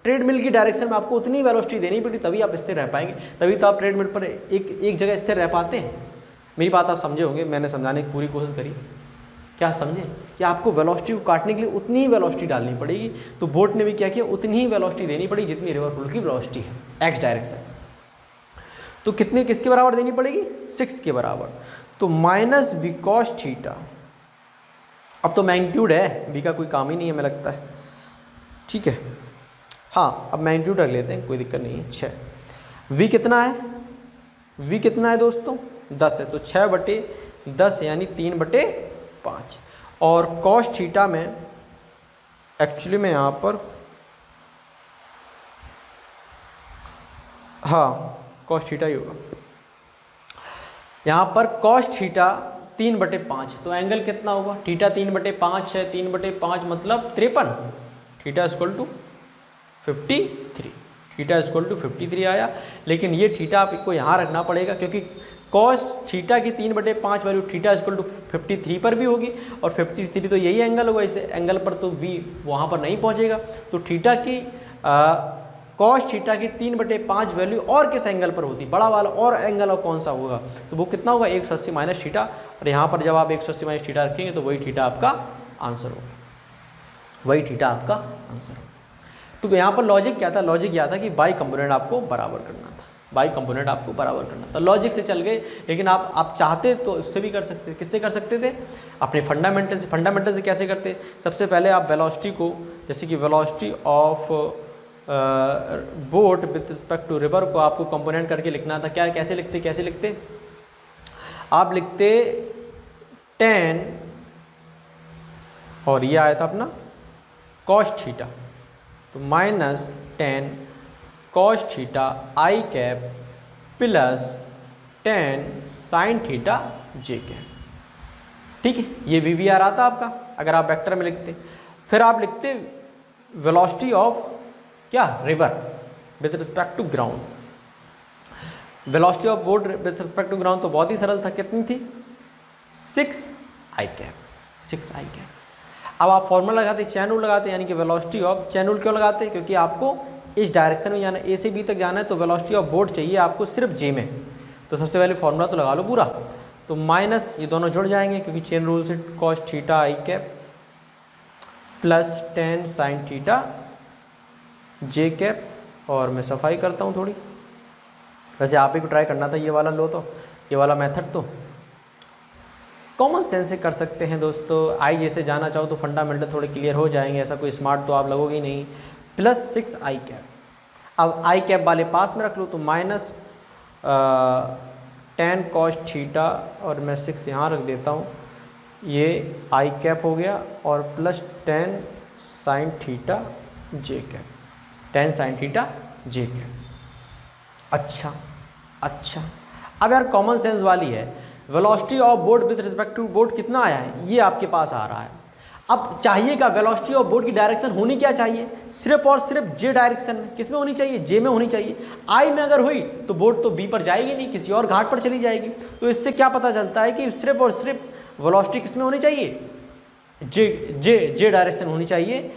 ट्रेडमिल की डायरेक्शन में आपको उतनी वेलोसिटी देनी पड़ेगी, तभी आप स्थिर रह पाएंगे, तभी तो आप ट्रेडमिल पर एक जगह स्थिर रह पाते हैं। मेरी बात आप समझे होंगे, मैंने समझाने की पूरी कोशिश करी, क्या समझे कि आपको वेलोसिटी को काटने के लिए उतनी ही वेलोसिटी डालनी पड़ेगी। तो बोट ने भी क्या किया, उतनी ही वेलोसिटी देनी पड़ी जितनी रिवर फ्लो की वेलोसिटी है एक्स डायरेक्शन। तो कितने, किसके बराबर देनी पड़ेगी, 6 के बराबर। तो माइनस बी कॉस थीटा, अब तो मैग्नीट्यूड है, बी का कोई काम ही नहीं है हमें लगता है, ठीक है, हाँ अब मैग्नीट्यूड रख लेते हैं, कोई दिक्कत नहीं है। 6 v कितना है, v कितना है दोस्तों 10 है, तो 6/10 यानी 3/5। और कॉस थीटा में एक्चुअली में यहाँ पर, हाँ कॉस थीटा ही होगा, यहाँ पर कॉस थीटा 3/5, तो एंगल कितना होगा, थीटा 3/5 है, 3/5 मतलब 53, theta equal to 53, theta equal to 53 आया। लेकिन ये थीटा आपको यहाँ रखना पड़ेगा, क्योंकि कॉस थीटा की 3/5 वैल्यू थीटा इक्वल टू 53 पर भी होगी, और 53 तो यही एंगल होगा, इस एंगल पर तो v वहाँ पर नहीं पहुँचेगा। तो थीटा की कॉस थीटा की 3/5 वैल्यू और किस एंगल पर होती, बड़ा वाला और एंगल और कौन सा होगा, तो वो कितना होगा 180 माइनस थीटा। और यहाँ पर जब आप 180 माइनस थीटा रखेंगे तो वही थीटा आपका आंसर होगा, वही थीटा आपका आंसर होगा। तो यहाँ पर लॉजिक क्या था, लॉजिक यह था कि बाई कंपोनेंट आपको बराबर करना था, बाई कंपोनेंट आपको बराबर करना था, लॉजिक से चल गए। लेकिन आप चाहते तो उससे भी कर सकते थे, किससे कर सकते थे, अपने फंडामेंटल से। फंडामेंटल से कैसे करते, सबसे पहले आप वेलोसिटी को, जैसे कि velocity of boat with respect to river को आपको कंपोनेंट करके लिखना था। क्या कैसे लिखते आप लिखते 10 और ये आया था अपना कॉस थीटा, तो -10 cos theta i cap plus ten sine theta J cap. ठीक है, ये वी वी आर आता आपका अगर आप वेक्टर में लिखते। फिर आप लिखते वेलोसिटी ऑफ क्या river with respect to ground. Velocity of boat with respect to ground तो बहुत ही सरल था, कितनी थी 6 आई कैप, 6 आई कैप। अब आप फॉर्मूला लगाते चैन रूल लगाते, यानी कि वेलोसिटी ऑफ, चैन रूल क्यों लगाते, क्योंकि आपको इस डायरेक्शन में जाना है, ए से बी तक जाना है, तो वेलोसिटी ऑफ बोट चाहिए आपको सिर्फ जे में। तो सबसे पहले फॉर्मूला तो लगा लो पूरा, तो माइनस ये दोनों जुड़ जाएंगे क्योंकि चेन रूल से cos theta I cap plus ten sine theta J cap. और मैं सफाई करता हूँ थोड़ी, वैसे आप ही को ट्राई करना था ये वाला लो, तो ये वाला मेथड तो कॉमन सेंस से कर सकते हैं दोस्तों। आई जैसे जाना चाहो तो फंडामेंटल थोड़े क्लियर हो जाएंगे, ऐसा कोई स्मार्ट तो आप लगोगे ही नहीं। प्लस 6 आई कैप, अब आई कैप वाले पास में रख लो तो माइनस 10 कॉस थीटा और मैं 6 यहाँ रख देता हूँ, ये आई कैप हो गया, और प्लस 10 साइन थीटा जे कैप, 10 साइन थीटा जे कैप। अच्छा अब यार कॉमन सेंस वाली है, velocity of boat with respect to boat कितना आया है, ये आपके पास आ रहा है। अब चाहिएगा वेलोसिटी ऑफ बोट की डायरेक्शन होनी क्या चाहिए, सिर्फ और सिर्फ जे डायरेक्शन में। किस में होनी चाहिए, जे में होनी चाहिए। आई में अगर हुई तो बोट तो बी पर जाएगी नहीं, किसी और घाट पर चली जाएगी। तो इससे क्या पता चलता है कि सिर्फ और सिर्फ वेलोसिटी किस में होनी चाहिए, जे डायरेक्शन होनी चाहिए,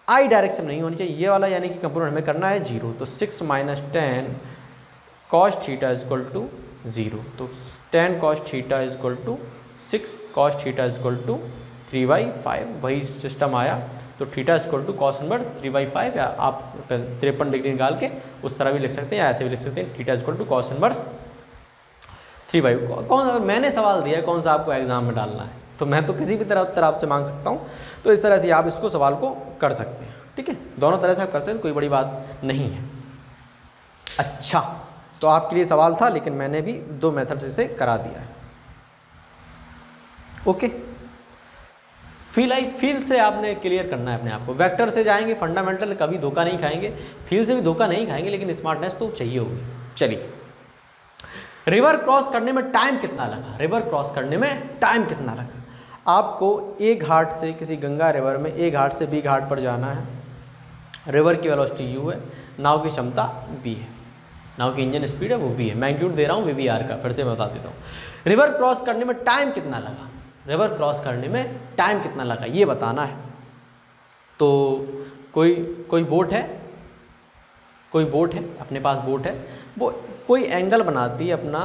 आई डायरेक्शन नहीं होनी चाहिए। ये वाला यानी कि कंपोनेंट हमें करना है 0, तो 6 minus 10 cos theta is equal to 0, तो 10 cos theta is equal to 6 cos theta is equal to 3/5, वही सिस्टम आया। तो theta is equal to cos inverse 3/5, या आप 53 डिग्री निकाल के उस तरह भी लिख सकते हैं या ऐसे भी लिख सकते हैं, theta is equal to cos inverse 3/5। कौन मैंने सवाल दिया है, कौन सा आपको एग्जाम में डालना है, तो मैं तो किसी भी तरह उत्तर आपसे मांग सकता हूँ। तो इस तरह से आप इसको सवाल को कर सकते हैं। ठीक है, दोनों तरह से आप कर सकते हैं, कोई बड़ी बात नहीं है। अच्छा, तो आपके लिए सवाल था, लेकिन मैंने भी 2 मेथड से इसे करा दिया है। ओके, फील से आपने क्लियर करना है अपने आप को। वेक्टर से जाएंगे, फंडामेंटल कभी धोखा नहीं खाएंगे, फील से भी धोखा नहीं खाएंगे, लेकिन स्मार्टनेस तो चाहिए होगी। चलिए, रिवर क्रॉस करने में टाइम कितना लगा, रिवर क्रॉस करने में टाइम कितना लगा। आपको ए घाट से, किसी गंगा रिवर में ए घाट से बी घाट पर जाना है। रिवर की वेलोसिटी यू है, नाव की क्षमता बी है, नाव की इंजन स्पीड है वो बी है, मैग्नीट्यूड दे रहा हूँ वीवीआर का, फिर से मैं बता देता हूँ। रिवर क्रॉस करने में टाइम कितना लगा, रिवर क्रॉस करने में टाइम कितना लगा ये बताना है। तो कोई बोट है, कोई बोट है, अपने पास बोट है, वो कोई एंगल बनाती है, अपना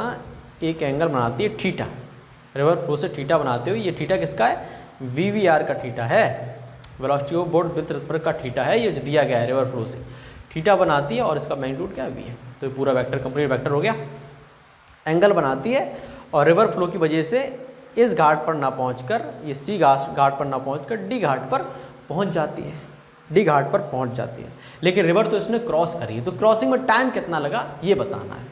एक एंगल बनाती है थीटा, रिवर फ्लो से थीटा बनाते हुए। ये थीटा किसका है, वीवीआर का थीटा है, velocity of boat with respect का थीटा है, ये जो दिया गया है रिवर फ्लो से थीटा बनाती है, और इसका मैग्नीट्यूड क्या वी है। तो पूरा वेक्टर कंप्लीट वेक्टर हो गया। एंगल बनाती है और रिवर फ्लो की वजह से इस घाट पर ना पहुंचकर, ये सी घाट पर ना पहुंचकर डी घाट पर पहुंच जाती है, डी घाट पर पहुंच जाती है। लेकिन रिवर तो इसने क्रॉस करी, तो क्रॉसिंग में टाइम कितना लगा ये बताना है,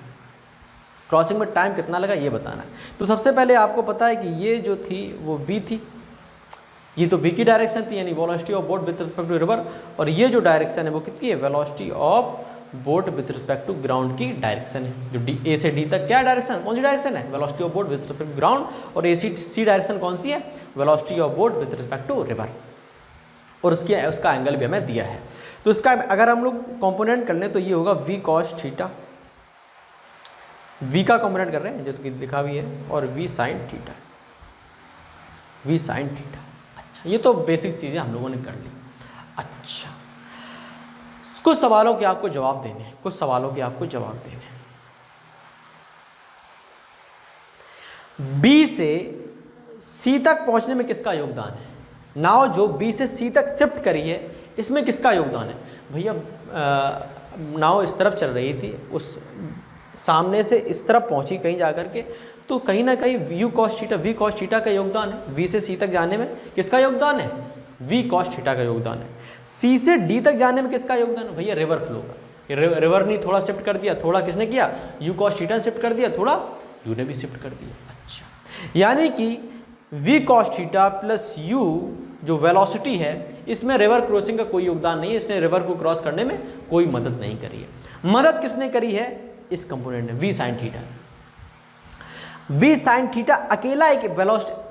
क्रॉसिंग में टाइम कितना लगा ये बताना है। तो सबसे पहले आपको पता है कि ये जो थी वो बी थी, ये तो बी की डायरेक्शन थी, यानी velocity of boat with respect to river, और ये जो डायरेक्शन है वो कितनी है, velocity of boat with respect to ground की डायरेक्शन है। जो डी ए से डी तक क्या डायरेक्शन, कौन सी डायरेक्शन है, velocity of boat with respect to ground, और ए सी डायरेक्शन कौन सी है, velocity of boat with respect to river, और उसका एंगल भी हमें दिया है। तो इसका अगर हम लोग कंपोनेंट कर लें तो ये होगा वी कॉस थीटा, वी का कंपोनेंट कर रहे हैं जो कि लिखा भी है, और v sine theta, v sine theta. अच्छा, ये तो बेसिक चीज़ें हम लोगों ने कर ली। अच्छा, कुछ सवालों के आपको जवाब देने हैं, कुछ सवालों के आपको जवाब देने हैं। बी से सी तक पहुंचने में किसका योगदान है, नाव जो बी से सी तक शिफ्ट करी है इसमें किसका योगदान है। भैया नाव इस तरफ चल रही थी, उस सामने से इस तरफ पहुंची कहीं जाकर के, तो कहीं ना कहीं वी कॉस थीटा का योगदान है। वी से सी तक जाने में किसका योगदान है, वी कॉस थीटा का योगदान है। सी से डी तक जाने में किसका योगदान है, भैया रिवर फ्लो का। रिवर ने थोड़ा शिफ्ट कर दिया, थोड़ा किसने किया, यू कॉस थीटा शिफ्ट कर दिया, थोड़ा यू ने भी शिफ्ट कर दिया। अच्छा, यानी कि v cos theta plus u जो वेलोसिटी है इसमें रिवर क्रॉसिंग का कोई योगदान नहीं है, इसने रिवर को क्रॉस करने में कोई मदद नहीं करी है। मदद किसने करी है, इस कंपोनेंट ने, v sine theta. v sin theta अकेला एक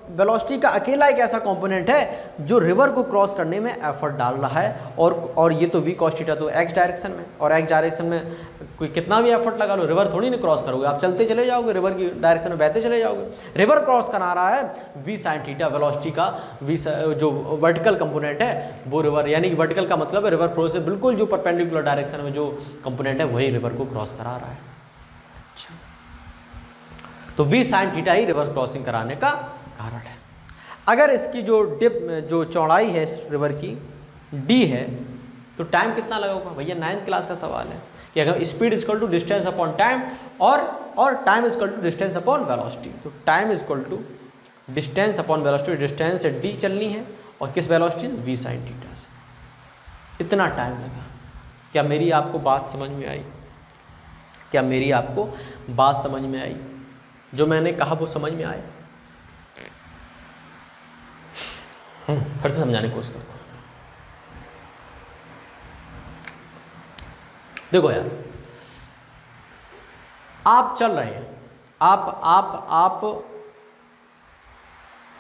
वेलोसिटी का अकेला एक ऐसा कंपोनेंट है जो रिवर को क्रॉस करने में एफर्ट डाल रहा है, और ये तो v cos थीटा तो x डायरेक्शन में, और x डायरेक्शन में कोई कितना भी एफर्ट लगा लो रिवर थोड़ी नहीं क्रॉस करोगे, आप चलते चले जाओगे, रिवर की डायरेक्शन में बहते चले जाओगे। रिवर क्रॉस करा रहा है v sin थीटा वेलोसिटी का, जो वर्टिकल कंपोनेंट है वो रिवर, यानी कि वर्टिकल का मतलब है रिवर फ्लो से बिल्कुल जो परपेंडिकुलर डायरेक्शन में जो कंपोनेंट है वही रिवर को क्रॉस करा रहा है। अच्छा, तो v sin थीटा ही रिवर क्रॉसिंग कराने का कारण है। अगर इसकी जो चौड़ाई है इस रिवर की d है तो टाइम कितना लगा होगा भैया, 9th क्लास का सवाल है कि अगर speed equal to distance upon time और time equal to distance upon velocity, तो time equal to distance upon velocity, distance से d चलनी है और किस वेलोसिटी v sin थीटा से। इतना टाइम लगा। क्या मेरी आपको बात समझ में आई? क्या मेरी आपको बात समझ में आई? जो मैंने कहा वो समझ में आया? फिर से समझाने की कोशिश करता हूँ। देखो यार, आप चल रहे हैं, आप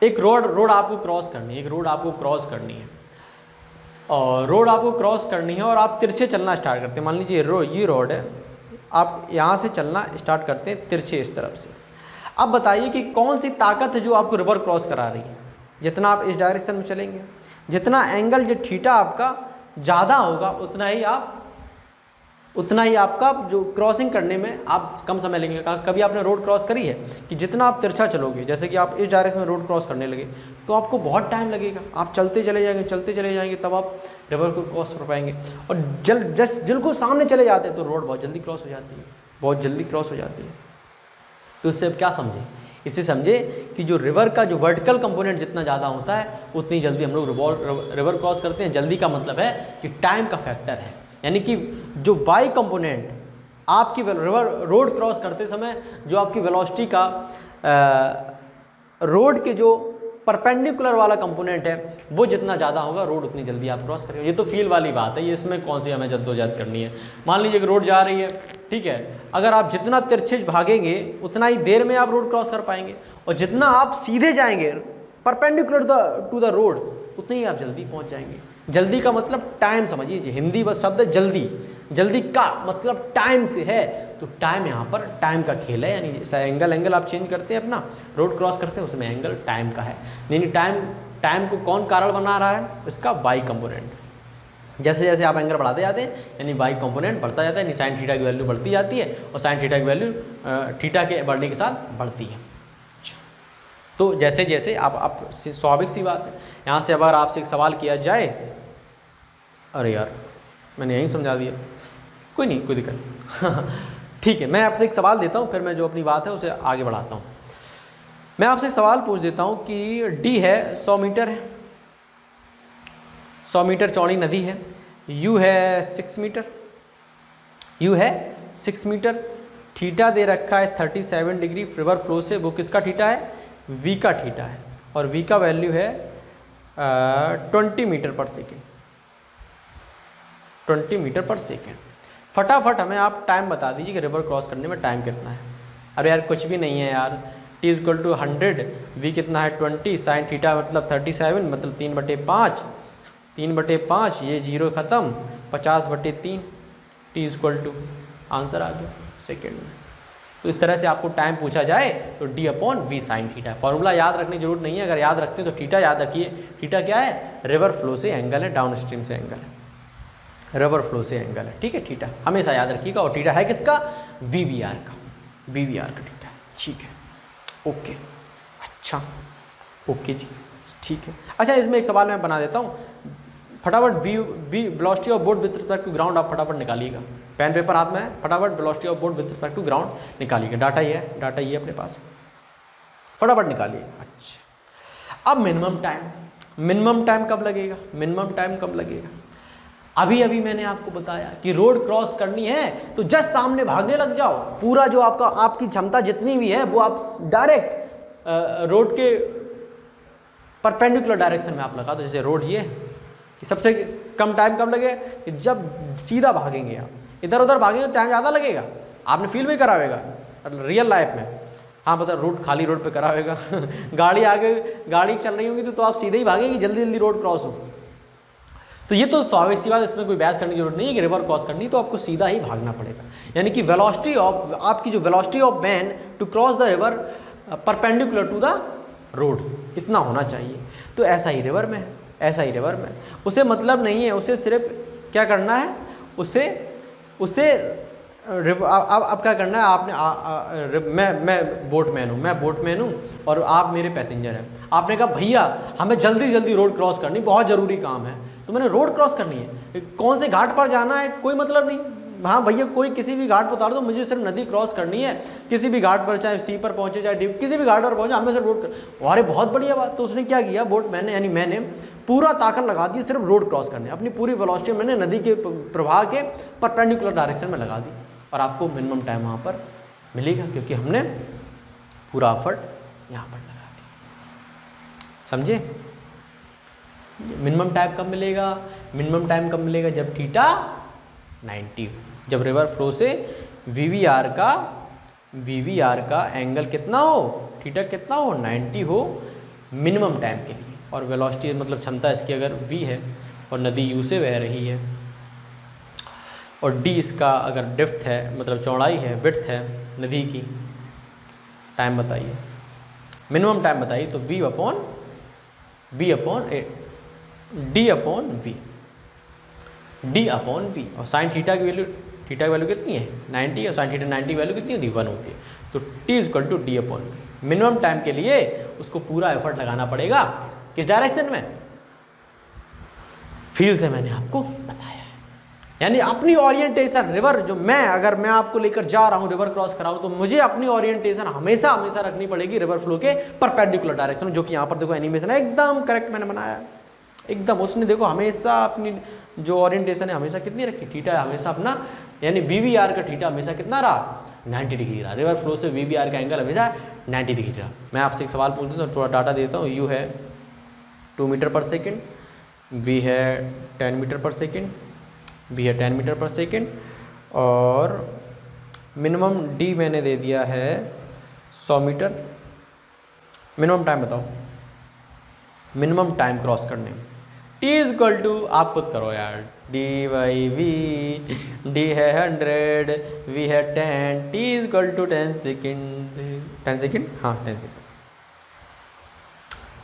एक रोड आपको क्रॉस करनी है, एक रोड आपको क्रॉस करनी है, और रोड आपको क्रॉस करनी है और आप तिरछे चलना स्टार्ट करते हैं। मान लीजिए ये रोड है, आप यहाँ से चलना स्टार्ट करते हैं तिरछे इस तरफ से। अब बताइए कि कौन सी ताकत है जो आपको रिवर क्रॉस करा रही है। जितना आप इस डायरेक्शन में चलेंगे, जितना एंगल जो थीटा आपका ज़्यादा होगा, उतना ही आपका जो क्रॉसिंग करने में आप कम समय लेंगे। कभी आपने रोड क्रॉस करी है कि जितना आप तिरछा चलोगे, जैसे कि आप इस डायरेक्शन में रोड क्रॉस करने लगे तो आपको बहुत टाइम लगेगा, आप चलते चले जाएंगे तब आप रिवर को क्रॉस कर पाएंगे। और बिल्कुल सामने चले जाते हैं तो रोड बहुत जल्दी क्रॉस हो जाती है, तो इससे अब क्या समझे? इससे समझे कि जो रिवर का जो वर्टिकल कंपोनेंट जितना ज़्यादा होता है उतनी जल्दी हम लोग रिवर क्रॉस करते हैं। जल्दी का मतलब है कि टाइम का फैक्टर है, यानी कि जो वाई कंपोनेंट आपकी रोड क्रॉस करते समय जो आपकी वेलोसिटी का रोड के जो परपेंडिकुलर वाला कंपोनेंट है वो जितना ज़्यादा होगा रोड उतनी जल्दी आप क्रॉस करेंगे। ये तो फील वाली बात है, ये इसमें कौन सी हमें जद्दोजहद करनी है। मान लीजिए कि रोड जा रही है, ठीक है, अगर आप जितना तिरछे भागेंगे उतना ही देर में आप रोड क्रॉस कर पाएंगे, और जितना आप सीधे जाएंगे परपेंडिकुलर टू द रोड उतनी ही आप जल्दी पहुँच जाएंगे। जल्दी का मतलब टाइम समझिए, हिंदी बस शब्द है जल्दी का मतलब टाइम से है, तो टाइम यहाँ पर टाइम का खेल है। यानी जैसा एंगल आप चेंज करते हैं अपना रोड क्रॉस करते हैं उसमें एंगल टाइम का है, यानी टाइम को कौन कारण बना रहा है? इसका वाई कंपोनेंट। जैसे जैसे आप एंगल बढ़ाते जाते हैं यानी वाई कंपोनेंट बढ़ता जाता है, यानी साइन थीटा की वैल्यू बढ़ती जाती है और साइन थीटा की वैल्यू थीटा के बढ़ने के साथ बढ़ती है। तो जैसे जैसे आप स्वाभाविक सी बात है, यहाँ से अगर आपसे एक सवाल किया जाए, अरे यार मैंने यही समझा दिया, कोई नहीं, कोई दिक्कत नहीं ठीक है, मैं आपसे एक सवाल देता हूँ, फिर मैं जो अपनी बात है उसे आगे बढ़ाता हूँ। मैं आपसे एक सवाल पूछ देता हूँ कि डी है 100 मीटर है, 100 मीटर चौड़ी नदी है, यू है 6 मीटर, थीटा दे रखा है 37 डिग्री रिवर फ्लो से, वो किसका थीटा है? वी का थीटा है, और वी का वैल्यू है 20 मीटर पर सेकेंड, 20 मीटर पर सेकेंड। फटाफट हमें आप टाइम बता दीजिए कि रिवर क्रॉस करने में टाइम कितना है। अरे यार कुछ भी नहीं है यार, t इक्वल टू 100, वी कितना है 20, साइन थीटा मतलब 37 मतलब 3/5, ये 0 ख़त्म, 50/3, t इक्वल टू आंसर आ गया सेकेंड में। तो इस तरह से आपको टाइम पूछा जाए तो d upon v sine theta. Formula याद रखने की जरूरत नहीं है, अगर याद रखते हैं तो थीटा याद रखिए। थीटा क्या है? रिवर फ्लो से एंगल है, डाउन स्ट्रीम से एंगल है, रिवर फ्लो से एंगल है, ठीक है। थीटा हमेशा याद रखिएगा, और थीटा है किसका? वीवीआर का थीटा है, ठीक है, ओके, अच्छा, ओके जी, ठीक है। अच्छा, इसमें एक सवाल मैं बना देता हूँ, फटाफट B velocity of boat with respect to ground आप फटाफट निकालिएगा, पेन पेपर हाथ में है, फटाफट velocity of boat with respect to ground निकालिएगा। डाटा ही है अपने पास, फटाफट निकालिए। अच्छा, अब मिनिमम टाइम कब लगेगा? अभी मैंने आपको बताया कि रोड क्रॉस करनी है तो जस्ट सामने भागने लग जाओ, पूरा जो आपकी क्षमता जितनी भी है वो आप डायरेक्ट रोड के परपेंडिकुलर डायरेक्शन में आप लगा दो। जैसे रोड ये, सबसे कम टाइम कब लगे? जब सीधा भागेंगे आप, इधर उधर भागेंगे टाइम ज़्यादा लगेगा, आपने फील भी करा होगा रियल लाइफ में। हाँ पता, रोड खाली रोड पे करा होगा गाड़ी आगे गाड़ी चल रही होगी तो आप सीधे ही भागेंगे, जल्दी जल्दी रोड क्रॉस हो। तो ये तो स्वाभाविक सी बात, इसमें कोई बहस करने की जरूरत नहीं है कि रिवर क्रॉस करनी तो आपको सीधा ही भागना पड़ेगा। यानी कि वेलोसिटी ऑफ आपकी जो velocity of man to cross the river perpendicular to the road, इतना होना चाहिए। तो ऐसा ही रिवर में, ऐसा ही रिवर में उसे मतलब नहीं है, उसे सिर्फ क्या करना है, उसे अब क्या करना है आपने, मैं बोटमैन हूँ और आप मेरे पैसेंजर हैं। आपने कहा भैया हमें जल्दी जल्दी रोड क्रॉस करनी, बहुत ज़रूरी काम है, तो मैंने रोड क्रॉस करनी है, कौन से घाट पर जाना है कोई मतलब नहीं, हाँ भैया कोई किसी भी घाट पर उतार दो, मुझे सिर्फ नदी क्रॉस करनी है, किसी भी घाट पर, चाहे सी पर पहुँचे चाहे डी, किसी भी घाट पर पहुँचे, हमें सिर्फ रोड कर। अरे बहुत बढ़िया बात। तो उसने क्या किया, बोटमैन ने यानी मैंने पूरा ताकत लगा दी सिर्फ रोड क्रॉस करने, अपनी पूरी वेलोसिटी मैंने नदी के प्रवाह के परपेंडिकुलर डायरेक्शन में लगा दी, और आपको मिनिमम टाइम वहाँ पर मिलेगा क्योंकि हमने पूरा एफर्ट यहाँ पर लगा दिया। समझे? मिनिमम टाइम कब मिलेगा? मिनिमम टाइम कब मिलेगा? जब थीटा 90 हो, जब रिवर फ्लो से वीवीआर का एंगल कितना हो, थीटा कितना हो, 90 हो मिनिमम टाइम के लिए। और वेलोसिटी मतलब क्षमता इसकी अगर v है और नदी u से बह रही है और d इसका अगर डेप्थ है मतलब चौड़ाई है, विड्थ है नदी की, टाइम बताइए, मिनिमम टाइम बताइए, तो d अपॉन v। और साइन थीटा की वैल्यू कितनी है 90, और साइन थीटा 90 की वैल्यू कितनी होती है 1 होती है। तो t equal to d upon v। Minimum time के लिए उसको पूरा एफर्ट लगाना पड़ेगा किस डायरेक्शन में, फील्ड से मैंने आपको बताया है। यानी अपनी ओरिएंटेशन रिवर जो अगर मैं आपको लेकर जा रहा हूँ रिवर क्रॉस कराऊँ तो मुझे अपनी ओरिएंटेशन हमेशा रखनी पड़ेगी रिवर फ्लो के परपेंडिकुलर डायरेक्शन में, जो कि यहाँ पर देखो एनिमेशन है एकदम करेक्ट मैंने बनाया है एकदम। उसने देखो हमेशा अपनी जो ओरिएंटेशन है हमेशा कितनी रखी, थीटा हमेशा अपना, यानी वीवीआर का थीटा हमेशा कितना रहा 90 डिग्री रहा, रिवर फ्लो से वीवीआर का एंगल हमेशा 90 डिग्री रहा। मैं आपसे एक सवाल पूछ देता हूँ, थोड़ा डाटा देता हूँ। यू है 2 मीटर पर सेकेंड, वी है 10 मीटर पर सेकेंड, बी है 10 मीटर पर सेकेंड, और मिनिमम डी मैंने दे दिया है 100 मीटर। मिनिमम टाइम बताओ, मिनिमम टाइम क्रॉस करने में टी इज इक्वल टू, आप खुद करो यार, डी बाई वी, डी है 100, वी है 10, t is equal to 10 second, 10 second, हाँ 10 सेकेंड,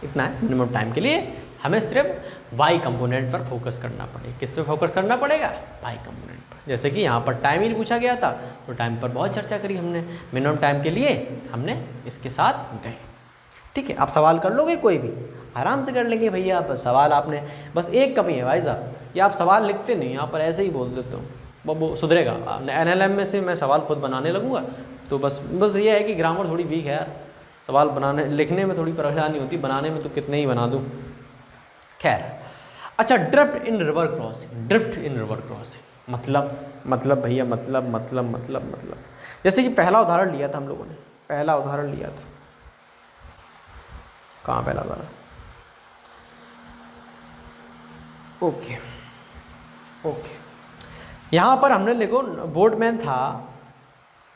इतना है। मिनिमम टाइम के लिए हमें सिर्फ वाई कंपोनेंट पर फोकस करना पड़ेगा। किस पे फोकस करना पड़ेगा? वाई कंपोनेंट पर। जैसे कि यहाँ पर टाइम ही पूछा गया था तो टाइम पर बहुत चर्चा करी हमने, मिनिमम टाइम के लिए हमने इसके साथ गए। ठीक है, आप सवाल कर लोगे, कोई भी आराम से कर लेंगे भैया। बस सवाल आपने, बस एक कमी है भाई साहब, ये आप सवाल लिखते नहीं, यहाँ पर ऐसे ही बोल देते हो, वो सुधरेगा। NLM में से मैं सवाल खुद बनाने लगूंगा तो बस ये है कि ग्रामर थोड़ी वीक है यार, सवाल बनाने लिखने में थोड़ी परेशानी होती, बनाने में तो कितने ही बना दूँ। खैर, अच्छा, drift in river crossing. Drift in river crossing मतलब भैया मतलब जैसे कि पहला उदाहरण लिया था हम लोगों ने, पहला उदाहरण लिया था, कहाँ पहला उदाहरण, ओके, यहाँ पर हमने देखो बोटमैन था,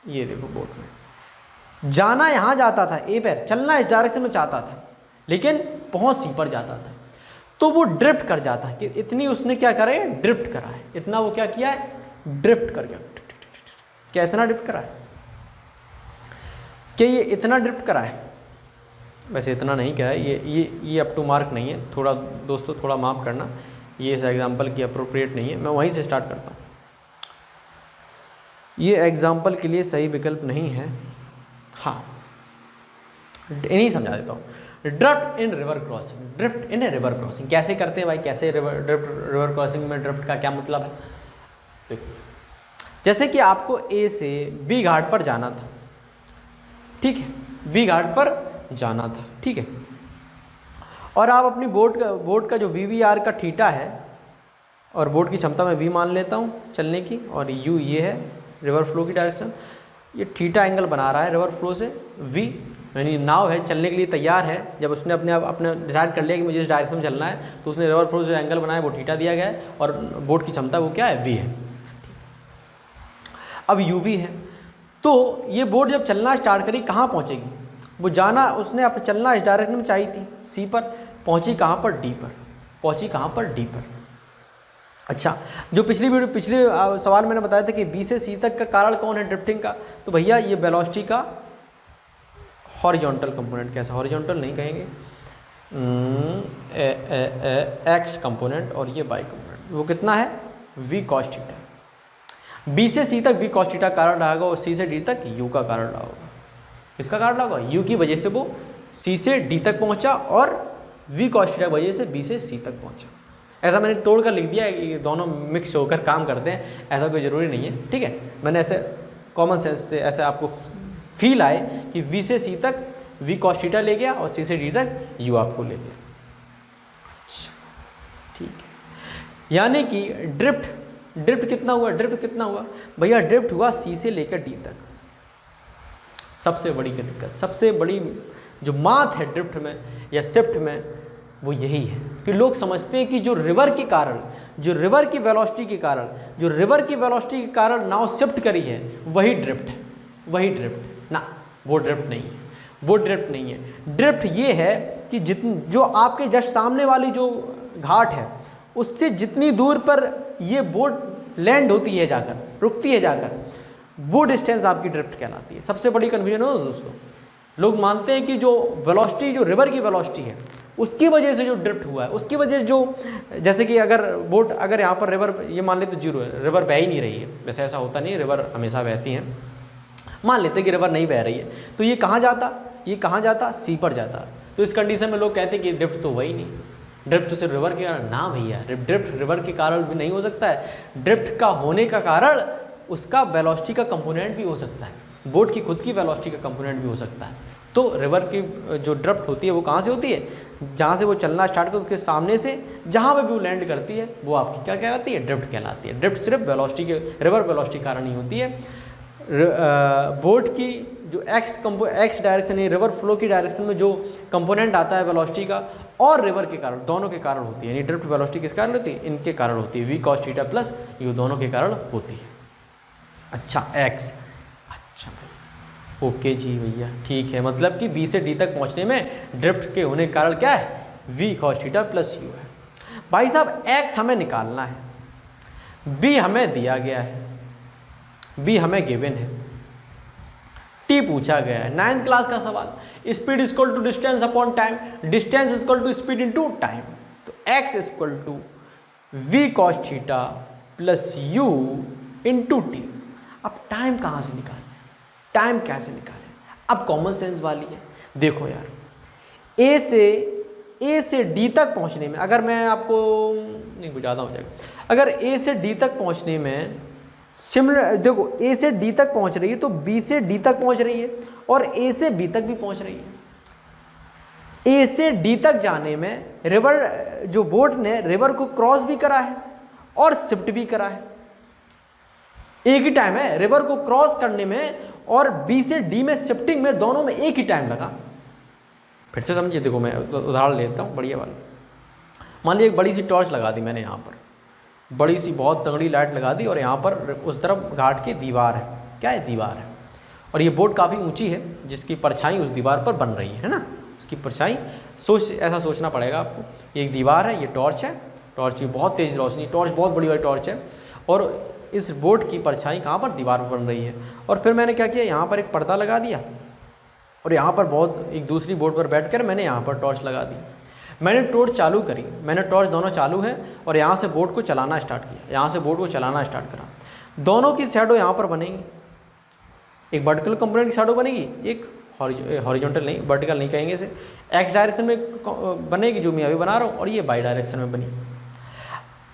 ये देखो बोटमैन जाना यहाँ जाता था, ए पर चलना इस डायरेक्शन में चाहता था, लेकिन पहुँच सी पर जाता था, तो वो ड्रिफ्ट कर जाता है। कि इतनी उसने क्या करा है, ड्रिफ्ट करा है, इतना वो क्या किया है, ड्रिफ्ट कर गया। क्या इतना ड्रिफ्ट करा है, क्या ये इतना ड्रिफ्ट करा है? वैसे इतना नहीं करा है, ये अप टू मार्क नहीं है, थोड़ा दोस्तों थोड़ा माफ़ करना, ये इस एग्जाम्पल की अप्रोप्रिएट नहीं है। मैं वहीं से स्टार्ट करता हूँ, ये एग्जाम्पल के लिए सही विकल्प नहीं है। हाँ, इन्हीं समझा देता हूँ। Drift in river crossing, drift in river crossing कैसे करते हैं भाई, कैसे रिवर क्रॉसिंग में ड्रिफ्ट का क्या मतलब है? देखो, जैसे कि आपको ए से बी घाट पर जाना था, ठीक है, बी घाट पर जाना था, ठीक है, और आप अपनी बोट का जो वीवीआर का थीटा है, और बोट की क्षमता मैं वी मान लेता हूँ चलने की, और यू ये है रिवर फ्लो की डायरेक्शन, ये थीटा एंगल बना रहा है रिवर फ्लो से वी, यानी नाव है चलने के लिए तैयार है। जब उसने अपने डिसाइड कर लिया कि मुझे इस डायरेक्शन में चलना है, तो उसने रिवर फ्लो से एंगल बनाया, वो थीटा दिया गया है, और बोट की क्षमता वो क्या है, वी है। अब यू भी है, तो ये बोट जब चलना स्टार्ट करी कहाँ पहुँचेगी, वो जाना उसने अपना चलना इस डायरेक्शन में चाहिए थी सी पर, पहुँची कहाँ पर डी पर, पहुँची कहाँ पर डी पर। अच्छा, जो पिछले सवाल मैंने बताया था कि बी से सी तक का कारण कौन है ड्रिफ्टिंग का, तो भैया ये वेलोसिटी का हॉरिजॉन्टल कंपोनेंट, कैसा हॉरिजॉन्टल नहीं कहेंगे, एक्स कंपोनेंट, और ये वाई कंपोनेंट, वो कितना है वी कॉस थीटा। बी से सी तक वी कॉस थीटा कारण रहा होगा और सी से डी तक यू का कारण रहा होगा। किसका कारण रहा होगा, यू की वजह से वो सी से डी तक पहुंचा और वी कॉस थीटा की वजह से बी से सी तक पहुंचा। ऐसा मैंने तोड़ कर लिख दिया है, ये दोनों मिक्स होकर काम करते हैं, ऐसा कोई ज़रूरी नहीं है, ठीक है। मैंने ऐसे कॉमन सेंस से ऐसे आपको फील आए कि वी से सी तक वी कॉस थीटा ले गया और सी से डी तक यू आपको ले गया, ठीक है। यानी कि ड्रिफ्ट कितना हुआ, ड्रिफ्ट कितना हुआ भैया, ड्रिफ्ट हुआ सी से लेकर डी तक। सबसे बड़ी दिक्कत, सबसे बड़ी जो मात है ड्रिफ्ट में या शिफ्ट में, वो यही है कि लोग समझते हैं कि जो रिवर के कारण, जो रिवर की वेलोसिटी के कारण, जो रिवर की वेलोसिटी के कारण नाव शिफ्ट करी है, वही ड्रिफ्ट है, वही ड्रिफ्ट ना, वो ड्रिफ्ट नहीं है, वो ड्रिफ्ट नहीं है। ड्रिफ्ट ये है कि जो आपके जस्ट सामने वाली जो घाट है उससे जितनी दूर पर ये बोट लैंड होती है जाकर, रुकती है जाकर, वो डिस्टेंस आपकी ड्रिफ्ट कहलाती है। सबसे बड़ी कन्फ्यूजन हो दोस्तों, लोग मानते हैं कि जो वेलोसिटी, जो रिवर की वेलोसिटी है उसकी वजह से जो ड्रिफ्ट हुआ है, उसकी वजह जो, जैसे कि अगर बोट, अगर यहाँ पर रिवर, ये मान लेते जीरो है, रिवर बह ही नहीं रही है, वैसे ऐसा होता नहीं है, रिवर हमेशा बहती हैं, मान लेते कि रिवर नहीं बह रही है, तो ये कहाँ जाता, ये कहाँ जाता, सी पर जाता। तो इस कंडीशन में लोग कहते हैं कि ड्रिफ्ट तो वही नहीं, ड्रिफ्ट तो सिर्फ रिवर के कारण, ना भैया, ड्रिफ्ट रिवर के कारण भी नहीं हो सकता है। ड्रिफ्ट का होने का कारण उसका वेलोसिटी का कंपोनेंट भी हो सकता है, बोट की खुद की वेलोसिटी का कंपोनेंट भी हो सकता है। तो रिवर की जो ड्रिफ्ट होती है वो कहाँ से होती है, जहाँ से वो चलना स्टार्ट कर उसके सामने से जहाँ पे भी वो लैंड करती है वो आपकी क्या कहलाती है, ड्रिफ्ट कहलाती है। ड्रिफ्ट सिर्फ वेलोसिटी के, रिवर वेलोसिटी के कारण ही होती है। बोट की जो एक्स डायरेक्शन है, रिवर फ्लो की डायरेक्शन में जो कंपोनेंट आता है वेलोसिटी का और रिवर के कारण, दोनों के कारण होती है। यानी ड्रिफ्ट वेलोसिटी किस कारण होती है, इनके कारण होती है, v cos theta plus u, दोनों के कारण होती है। अच्छा एक्स, अच्छा भाई, ओके जी भैया, ठीक है, मतलब कि बी से डी तक पहुंचने में ड्रिफ्ट के होने के कारण क्या है, v cos theta plus u है। भाई साहब एक्स हमें निकालना है, बी हमें दिया गया है, बी हमें गिवन है, टी पूछा गया है, 9th क्लास का सवाल, speed equal to distance upon time, distance equal to speed into time, तो X equal to we cos theta plus U into T. अब टाइम कहाँ से निकालें, टाइम कैसे निकालें, अब कॉमन सेंस वाली है। देखो यार, ए से डी तक पहुँचने में, अगर मैं आपको नहीं कुछ ज़्यादा हो जाएगा, अगर ए से डी तक पहुँचने में सिमिलर, देखो ए से डी तक पहुंच रही है तो बी से डी तक पहुंच रही है और ए से बी तक भी पहुंच रही है। ए से डी तक जाने में रिवर, जो बोट ने रिवर को क्रॉस भी करा है और शिफ्ट भी करा है, एक ही टाइम है, रिवर को क्रॉस करने में और बी से डी में शिफ्टिंग में, दोनों में एक ही टाइम लगा। फिर से समझिए, देखो मैं उदाहरण लेता हूँ बढ़िया वाला। मान लीजिए एक बड़ी सी टॉर्च लगा दी मैंने यहाँ पर, बड़ी सी बहुत तगड़ी लाइट लगा दी और यहाँ पर उस तरफ घाट की दीवार है, क्या है, दीवार है, और ये बोट काफ़ी ऊंची है जिसकी परछाई उस दीवार पर बन रही है ना, उसकी परछाई, ऐसा सोचना पड़ेगा आपको, ये एक दीवार है, ये टॉर्च है, टॉर्च की बहुत तेज़ रोशनी, टॉर्च बहुत बड़ी बड़ी टॉर्च है, और इस बोट की परछाई कहाँ पर, दीवार पर बन रही है। और फिर मैंने क्या किया, यहाँ पर एक पर्दा लगा दिया और यहाँ पर बहुत एक दूसरी बोट पर बैठ कर मैंने यहाँ पर टॉर्च लगा दी, मैंने टॉर्च चालू करी, मैंने टॉर्च दोनों चालू है और यहाँ से बोट को चलाना स्टार्ट किया, यहाँ से बोट को चलाना स्टार्ट करा। दोनों की शैडो यहाँ पर बनेगी, एक वर्टिकल कंपोनेंट की शैडो बनेगी, एक हॉरिजॉन्टल नहीं, वर्टिकल नहीं कहेंगे इसे, एक्स डायरेक्शन में बनेगी जो मैं अभी बना रहा हूँ, और ये वाई डायरेक्शन में बनी।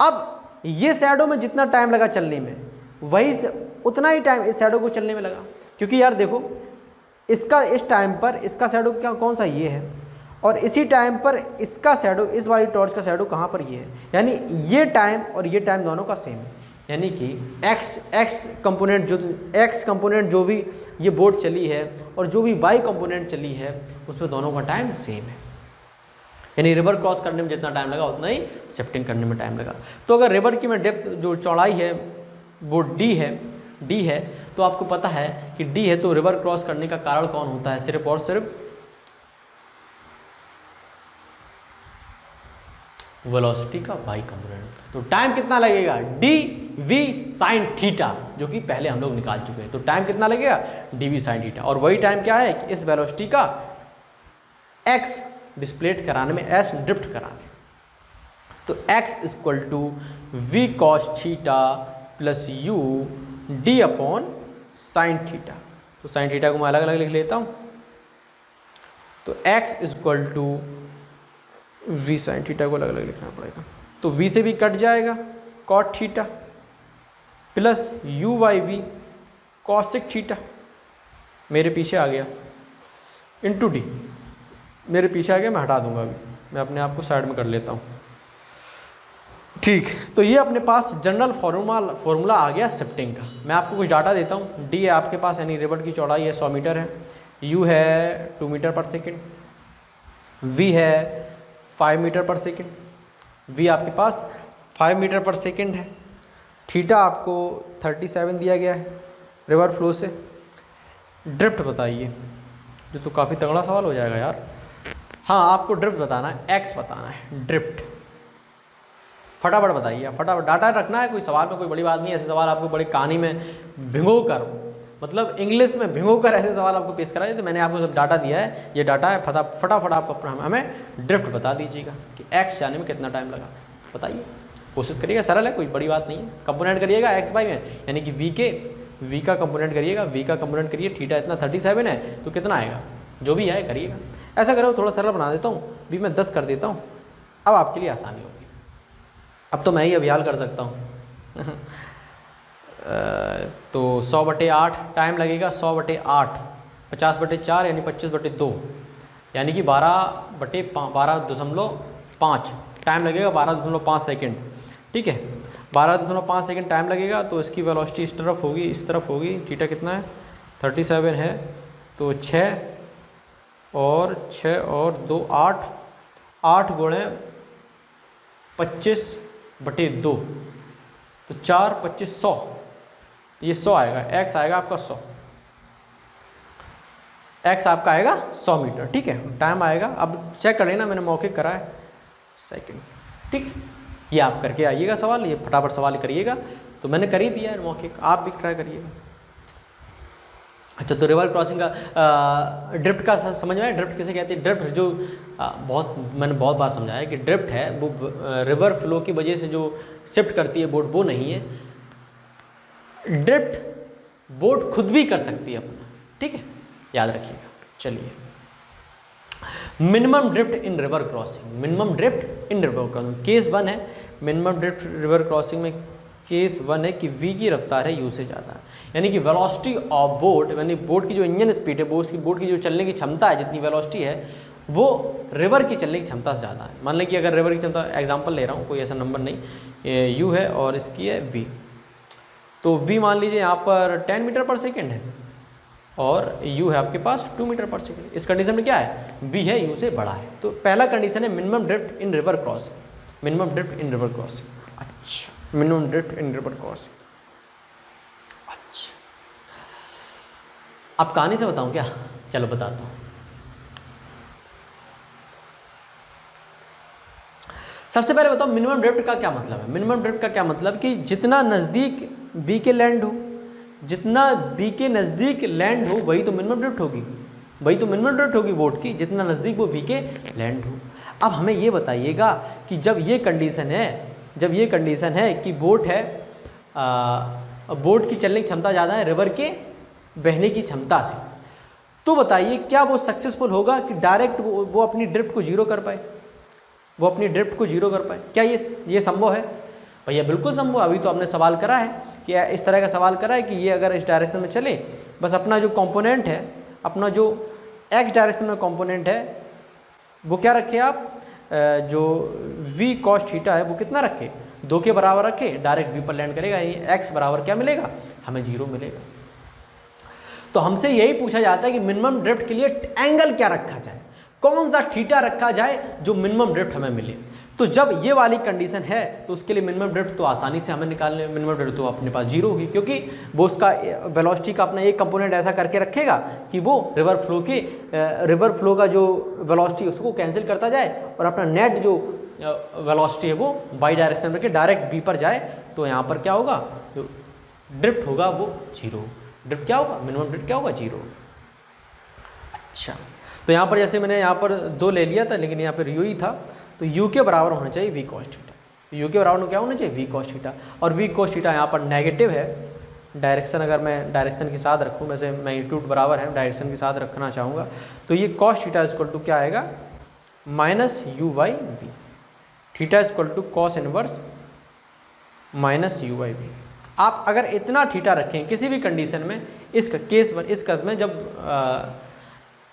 अब ये शैडो में जितना टाइम लगा चलने में, वही उतना ही टाइम इस शैडो को चलने में लगा, क्योंकि यार देखो इसका इस टाइम पर इसका शैडो क्या, कौन सा, ये है, और इसी टाइम पर इसका शैडो, इस वाली टॉर्च का शैडो कहाँ पर, ये है, यानी ये टाइम और ये टाइम दोनों का सेम है। यानी कि एक्स कंपोनेंट जो भी ये बोट चली है और जो भी वाई कंपोनेंट चली है उसमें दोनों का टाइम सेम है। यानी रिवर क्रॉस करने में जितना टाइम लगा उतना ही शिफ्टिंग करने में टाइम लगा। तो अगर रिवर की में डेप्थ जो चौड़ाई है वो डी है, डी है, तो आपको पता है कि डी है तो रिवर क्रॉस करने का कारण कौन होता है, सिर्फ और सिर्फ वेलोसिटी का वाई कंपोनेंट। तो टाइम कितना लगेगा, डी वी साइन थीटा, जो कि पहले हम लोग निकाल चुके हैं। तो टाइम कितना लगेगा, डी वी साइन थीटा, और वही टाइम क्या है कि इस वेलोसिटी का एक्स डिस्प्लेट कराने में, एस ड्रिफ्ट कराने। तो x equal to we cos theta plus u D upon sine theta. तो साइन थीटा को मैं अलग अलग लिख लेता हूँ। तो x equal to v sine theta को अलग अलग लिखना पड़ेगा। तो v से भी कट जाएगा cot theta plus u by we cosec theta, मेरे पीछे आ गया, इंटू डी मेरे पीछे आ गया, मैं हटा दूंगा अभी, मैं अपने आप को साइड में कर लेता हूँ। ठीक, तो ये अपने पास जनरल फॉर्मूला आ गया शिफ्टिंग का। मैं आपको कुछ डाटा देता हूँ। डी है आपके पास, यानी रिवर की चौड़ाई है 100 मीटर है, यू है 2 मीटर पर सेकेंड, वी है 5 मीटर पर सेकेंड, वी आपके पास 5 मीटर पर सेकेंड है, थीटा आपको 37 दिया गया है रिवर फ्लो से। ड्रिफ्ट बताइए, जो तो काफ़ी तगड़ा सवाल हो जाएगा यार। हाँ, आपको ड्रिफ्ट बताना है, एक्स बताना है, ड्रिफ्ट फटाफट बताइए, फटाफट डाटा रखना है। कोई सवाल में कोई बड़ी बात नहीं है, ऐसे सवाल आपको बड़ी कहानी में भिगो कर, मतलब इंग्लिश में भिगो कर ऐसे सवाल आपको पेश कराए। तो मैंने आपको सब डाटा दिया है, ये डाटा है, फटाफट आप अपना हमें ड्रिफ्ट बता दीजिएगा कि एक्स जाने में कितना टाइम लगा, बताइए, कोशिश करिएगा, सरल है, कोई बड़ी बात नहीं है। कंपोनेंट करिएगा एक्स बाई में, यानी कि वी का कंपोनेंट करिएगा, वी का कंपोनेंट करिए, थीटा इतना 37 है, तो कितना आएगा, जो भी है करिएगा। ऐसा करो, थोड़ा सरल बना देता हूँ, भी मैं 10 कर देता हूँ, अब आपके लिए आसानी होगी। अब तो मैं ही अभियान कर सकता हूँ तो 100/8 टाइम लगेगा, 100/8 50/4 यानी 25/2, यानी कि 12.5 टाइम लगेगा, 12.5 सेकेंड। ठीक है, 12.5 सेकेंड टाइम लगेगा। तो इसकी वेलोसिटी इस तरफ होगी, इस तरफ होगी, थीटा कितना है 37 है, तो 6 और 2 8 गुणे 25/2, तो 4 25 100, ये 100 आएगा, x आएगा आपका 100, x आपका आएगा 100 मीटर। ठीक है, टाइम आएगा, अब चेक कर लेना, मैंने मौखिक करा है सेकंड। ठीक है, ये आप करके आइएगा सवाल, ये फटाफट सवाल करिएगा। तो मैंने कर ही दिया है मौखिक, आप भी ट्राई करिएगा। अच्छा, तो रिवर क्रॉसिंग का ड्रिफ्ट का समझ में आया, ड्रिफ्ट किसे कहते हैं। ड्रिफ्ट जो मैंने बहुत बार समझाया कि ड्रिफ्ट है वो रिवर फ्लो की वजह से जो शिफ्ट करती है बोट, वो नहीं है। ड्रिफ्ट बोट खुद भी कर सकती है अपना, ठीक है, याद रखिएगा। चलिए, minimum drift in river crossing, minimum drift in river crossing case 1 है। मिनिमम ड्रिफ्ट रिवर क्रॉसिंग में केस 1 है कि v की रफ्तार है u से ज़्यादा, यानी कि वेलोसिटी ऑफ बोट, यानी बोट की जो इंजन स्पीड है, बोट की जो चलने की क्षमता है, जितनी वेलोसिटी है, वो रिवर की चलने की क्षमता से ज़्यादा है। मान लें कि अगर रिवर की क्षमता, एग्जांपल ले रहा हूँ, कोई ऐसा नंबर नहीं, u है और इसकी है v, तो v मान लीजिए यहाँ पर 10 मीटर पर सेकेंड है और u है आपके पास 2 मीटर पर सेकेंड। इस कंडीशन में क्या है, v है u से बड़ा है। तो पहला कंडीशन है minimum drift in river crossing, minimum drift in river crossing. अच्छा, minimum drift in river crossing. अच्छा, अब कहानी से बताऊं क्या, चलो बताता हूं। सबसे पहले बताओ मिनिमम ड्रिफ्ट का क्या मतलब है। मिनिमम ड्रिफ्ट का क्या मतलब कि जितना नज़दीक बी के लैंड हो, जितना बी के नज़दीक लैंड हो, वही तो मिनिमम ड्रिफ्ट होगी, वही तो मिनिमम ड्रिफ्ट होगी बोट की, जितना नज़दीक वो बी के लैंड हो। अब हमें ये बताइएगा कि जब ये कंडीशन है कि बोट है, बोट की चलने की क्षमता ज़्यादा है रिवर के बहने की क्षमता से, तो बताइए क्या वो सक्सेसफुल होगा कि डायरेक्ट वो अपनी ड्रिफ्ट को जीरो कर पाए, वो अपनी ड्रिफ्ट को जीरो कर पाए। क्या ये संभव है भैया? बिल्कुल संभव। अभी तो आपने सवाल करा है कि इस तरह का सवाल करा है कि ये अगर इस डायरेक्शन में चले, बस अपना जो कंपोनेंट है, अपना जो एक्स डायरेक्शन में कंपोनेंट है, वो क्या रखे आप, जो v cos थीटा है वो कितना रखे, 2 के बराबर रखे, डायरेक्ट v पर लैंड करेगा, ये x बराबर क्या मिलेगा, हमें 0 मिलेगा। तो हमसे यही पूछा जाता है कि मिनिमम ड्रिफ्ट के लिए एंगल क्या रखा जाए, कौन सा थीटा रखा जाए जो मिनिमम ड्रिफ्ट हमें मिले। तो जब ये वाली कंडीशन है तो उसके लिए मिनिमम ड्रिफ्ट तो आसानी से हमें निकालने, मिनिमम ड्रिफ्ट तो अपने पास जीरो होगी, क्योंकि वो उसका वेलोसिटी का अपना एक कंपोनेंट ऐसा करके रखेगा कि वो रिवर फ्लो का जो वेलोसिटी उसको कैंसिल करता जाए और अपना नेट जो वेलोसिटी है वो बाई डायरेक्शन में डायरेक्ट बी पर जाए। तो यहाँ पर क्या होगा, जो ड्रिफ्ट होगा वो जीरो। ड्रिफ्ट क्या होगा, मिनिमम ड्रिफ्ट क्या होगा, जीरो। अच्छा, तो यहाँ पर जैसे मैंने यहाँ पर 2 ले लिया था, लेकिन यहाँ पर यू ही था, तो यू के बराबर होना चाहिए वी कॉस थीटा। यू के बराबर क्या होना चाहिए, वी कॉस थीटा। और वी कॉस थीटा यहाँ पर नेगेटिव है, डायरेक्शन अगर मैं डायरेक्शन के साथ रखूँ, वैसे मैग्नीट्यूड बराबर है, डायरेक्शन के साथ रखना चाहूँगा, तो ये कॉस थीटा इक्वल टू क्या आएगा, minus you by v. Theta equal to cos inverse minus you by v. आप अगर इतना थीटा रखें किसी भी कंडीशन में, इस केस में जब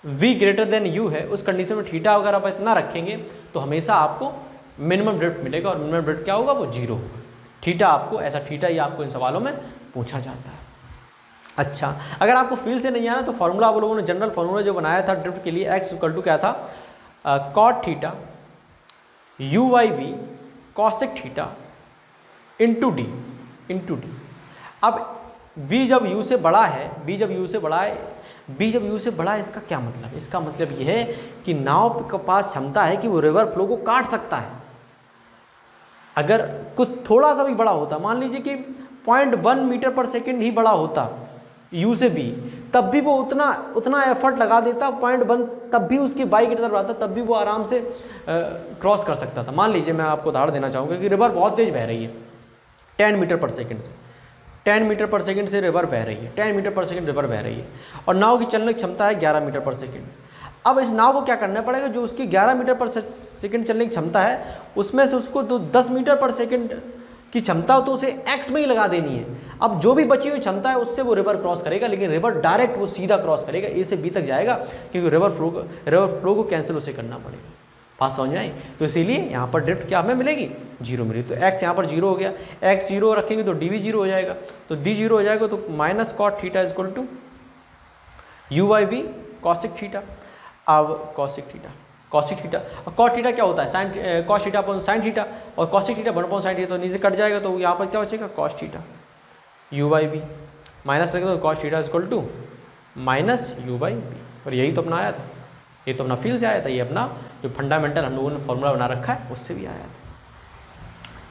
v ग्रेटर देन u है, उस कंडीशन में थीटा अगर आप इतना रखेंगे तो हमेशा आपको मिनिमम ड्रिफ्ट मिलेगा, और मिनिमम ड्रिफ्ट क्या होगा, वो जीरो होगा। थीटा आपको ऐसा थीटा ही आपको इन सवालों में पूछा जाता है। अच्छा, अगर आपको फील से नहीं आना तो फॉर्मूला आप लोगों ने जनरल फॉर्मूला जो बनाया था ड्रिफ्ट के लिए, x इक्वल टू क्या था, cot theta u by v cosec theta into D. अब b जब u से बड़ा है, b जब u से बड़ा है, इसका क्या मतलब है, इसका मतलब यह है कि नाव के पास क्षमता है कि वो रिवर फ्लो को काट सकता है। अगर कुछ थोड़ा सा भी बड़ा होता, मान लीजिए कि 0.1 मीटर पर सेकंड ही बड़ा होता u से b, तब भी वो उतना एफर्ट लगा देता, 0.1 तब भी उसकी बाइक की तरफ आता, तब भी वो आराम से क्रॉस कर सकता था। मान लीजिए मैं आपको उदाहरण देना चाहूँगा कि रिवर बहुत तेज़ बह रही है, 10 मीटर पर सेकंड से, 10 मीटर पर सेकंड से रिवर बह रही है, 10 मीटर पर सेकंड रिवर बह रही है, और नाव की चलने की क्षमता है 11 मीटर पर सेकंड। अब इस नाव को क्या करना पड़ेगा, जो उसकी 11 मीटर पर सेकंड चलने की क्षमता है, उसमें से उसको तो 10 मीटर पर सेकंड की क्षमता हो तो उसे x में ही लगा देनी है। अब जो भी बची हुई क्षमता है उससे वो रिवर क्रॉस करेगा, लेकिन रिवर डायरेक्ट वो सीधा क्रॉस करेगा, ए से बी तक जाएगा, क्योंकि रिवर फ्लो को कैंसिल उसे करना पड़ेगा। बात समझ में आई? तो इसीलिए यहाँ पर ड्रिफ्ट क्या हमें मिलेगी, जीरो मिलेगी। तो x यहाँ पर जीरो हो गया, x जीरो रखेंगे तो डी भी जीरो हो जाएगा, तो डी जीरो हो जाएगा तो minus cot theta is equal to U by we cosec theta. अब कॉसिक थीटा और कॉट थीटा क्या होता है, sine cos theta upon sine theta, और cosec theta one upon sine theta, तो नीचे कट जाएगा, तो यहाँ पर क्या बचेगा, cos theta U by V minus रखेंगे तो cos theta is equal to minus you by V. और यही तो अपना आया था, ये तो अपना फील से आया था, ये अपना जो फंडामेंटल हम लोगों ने फॉर्मूला बना रखा है उससे भी आया था।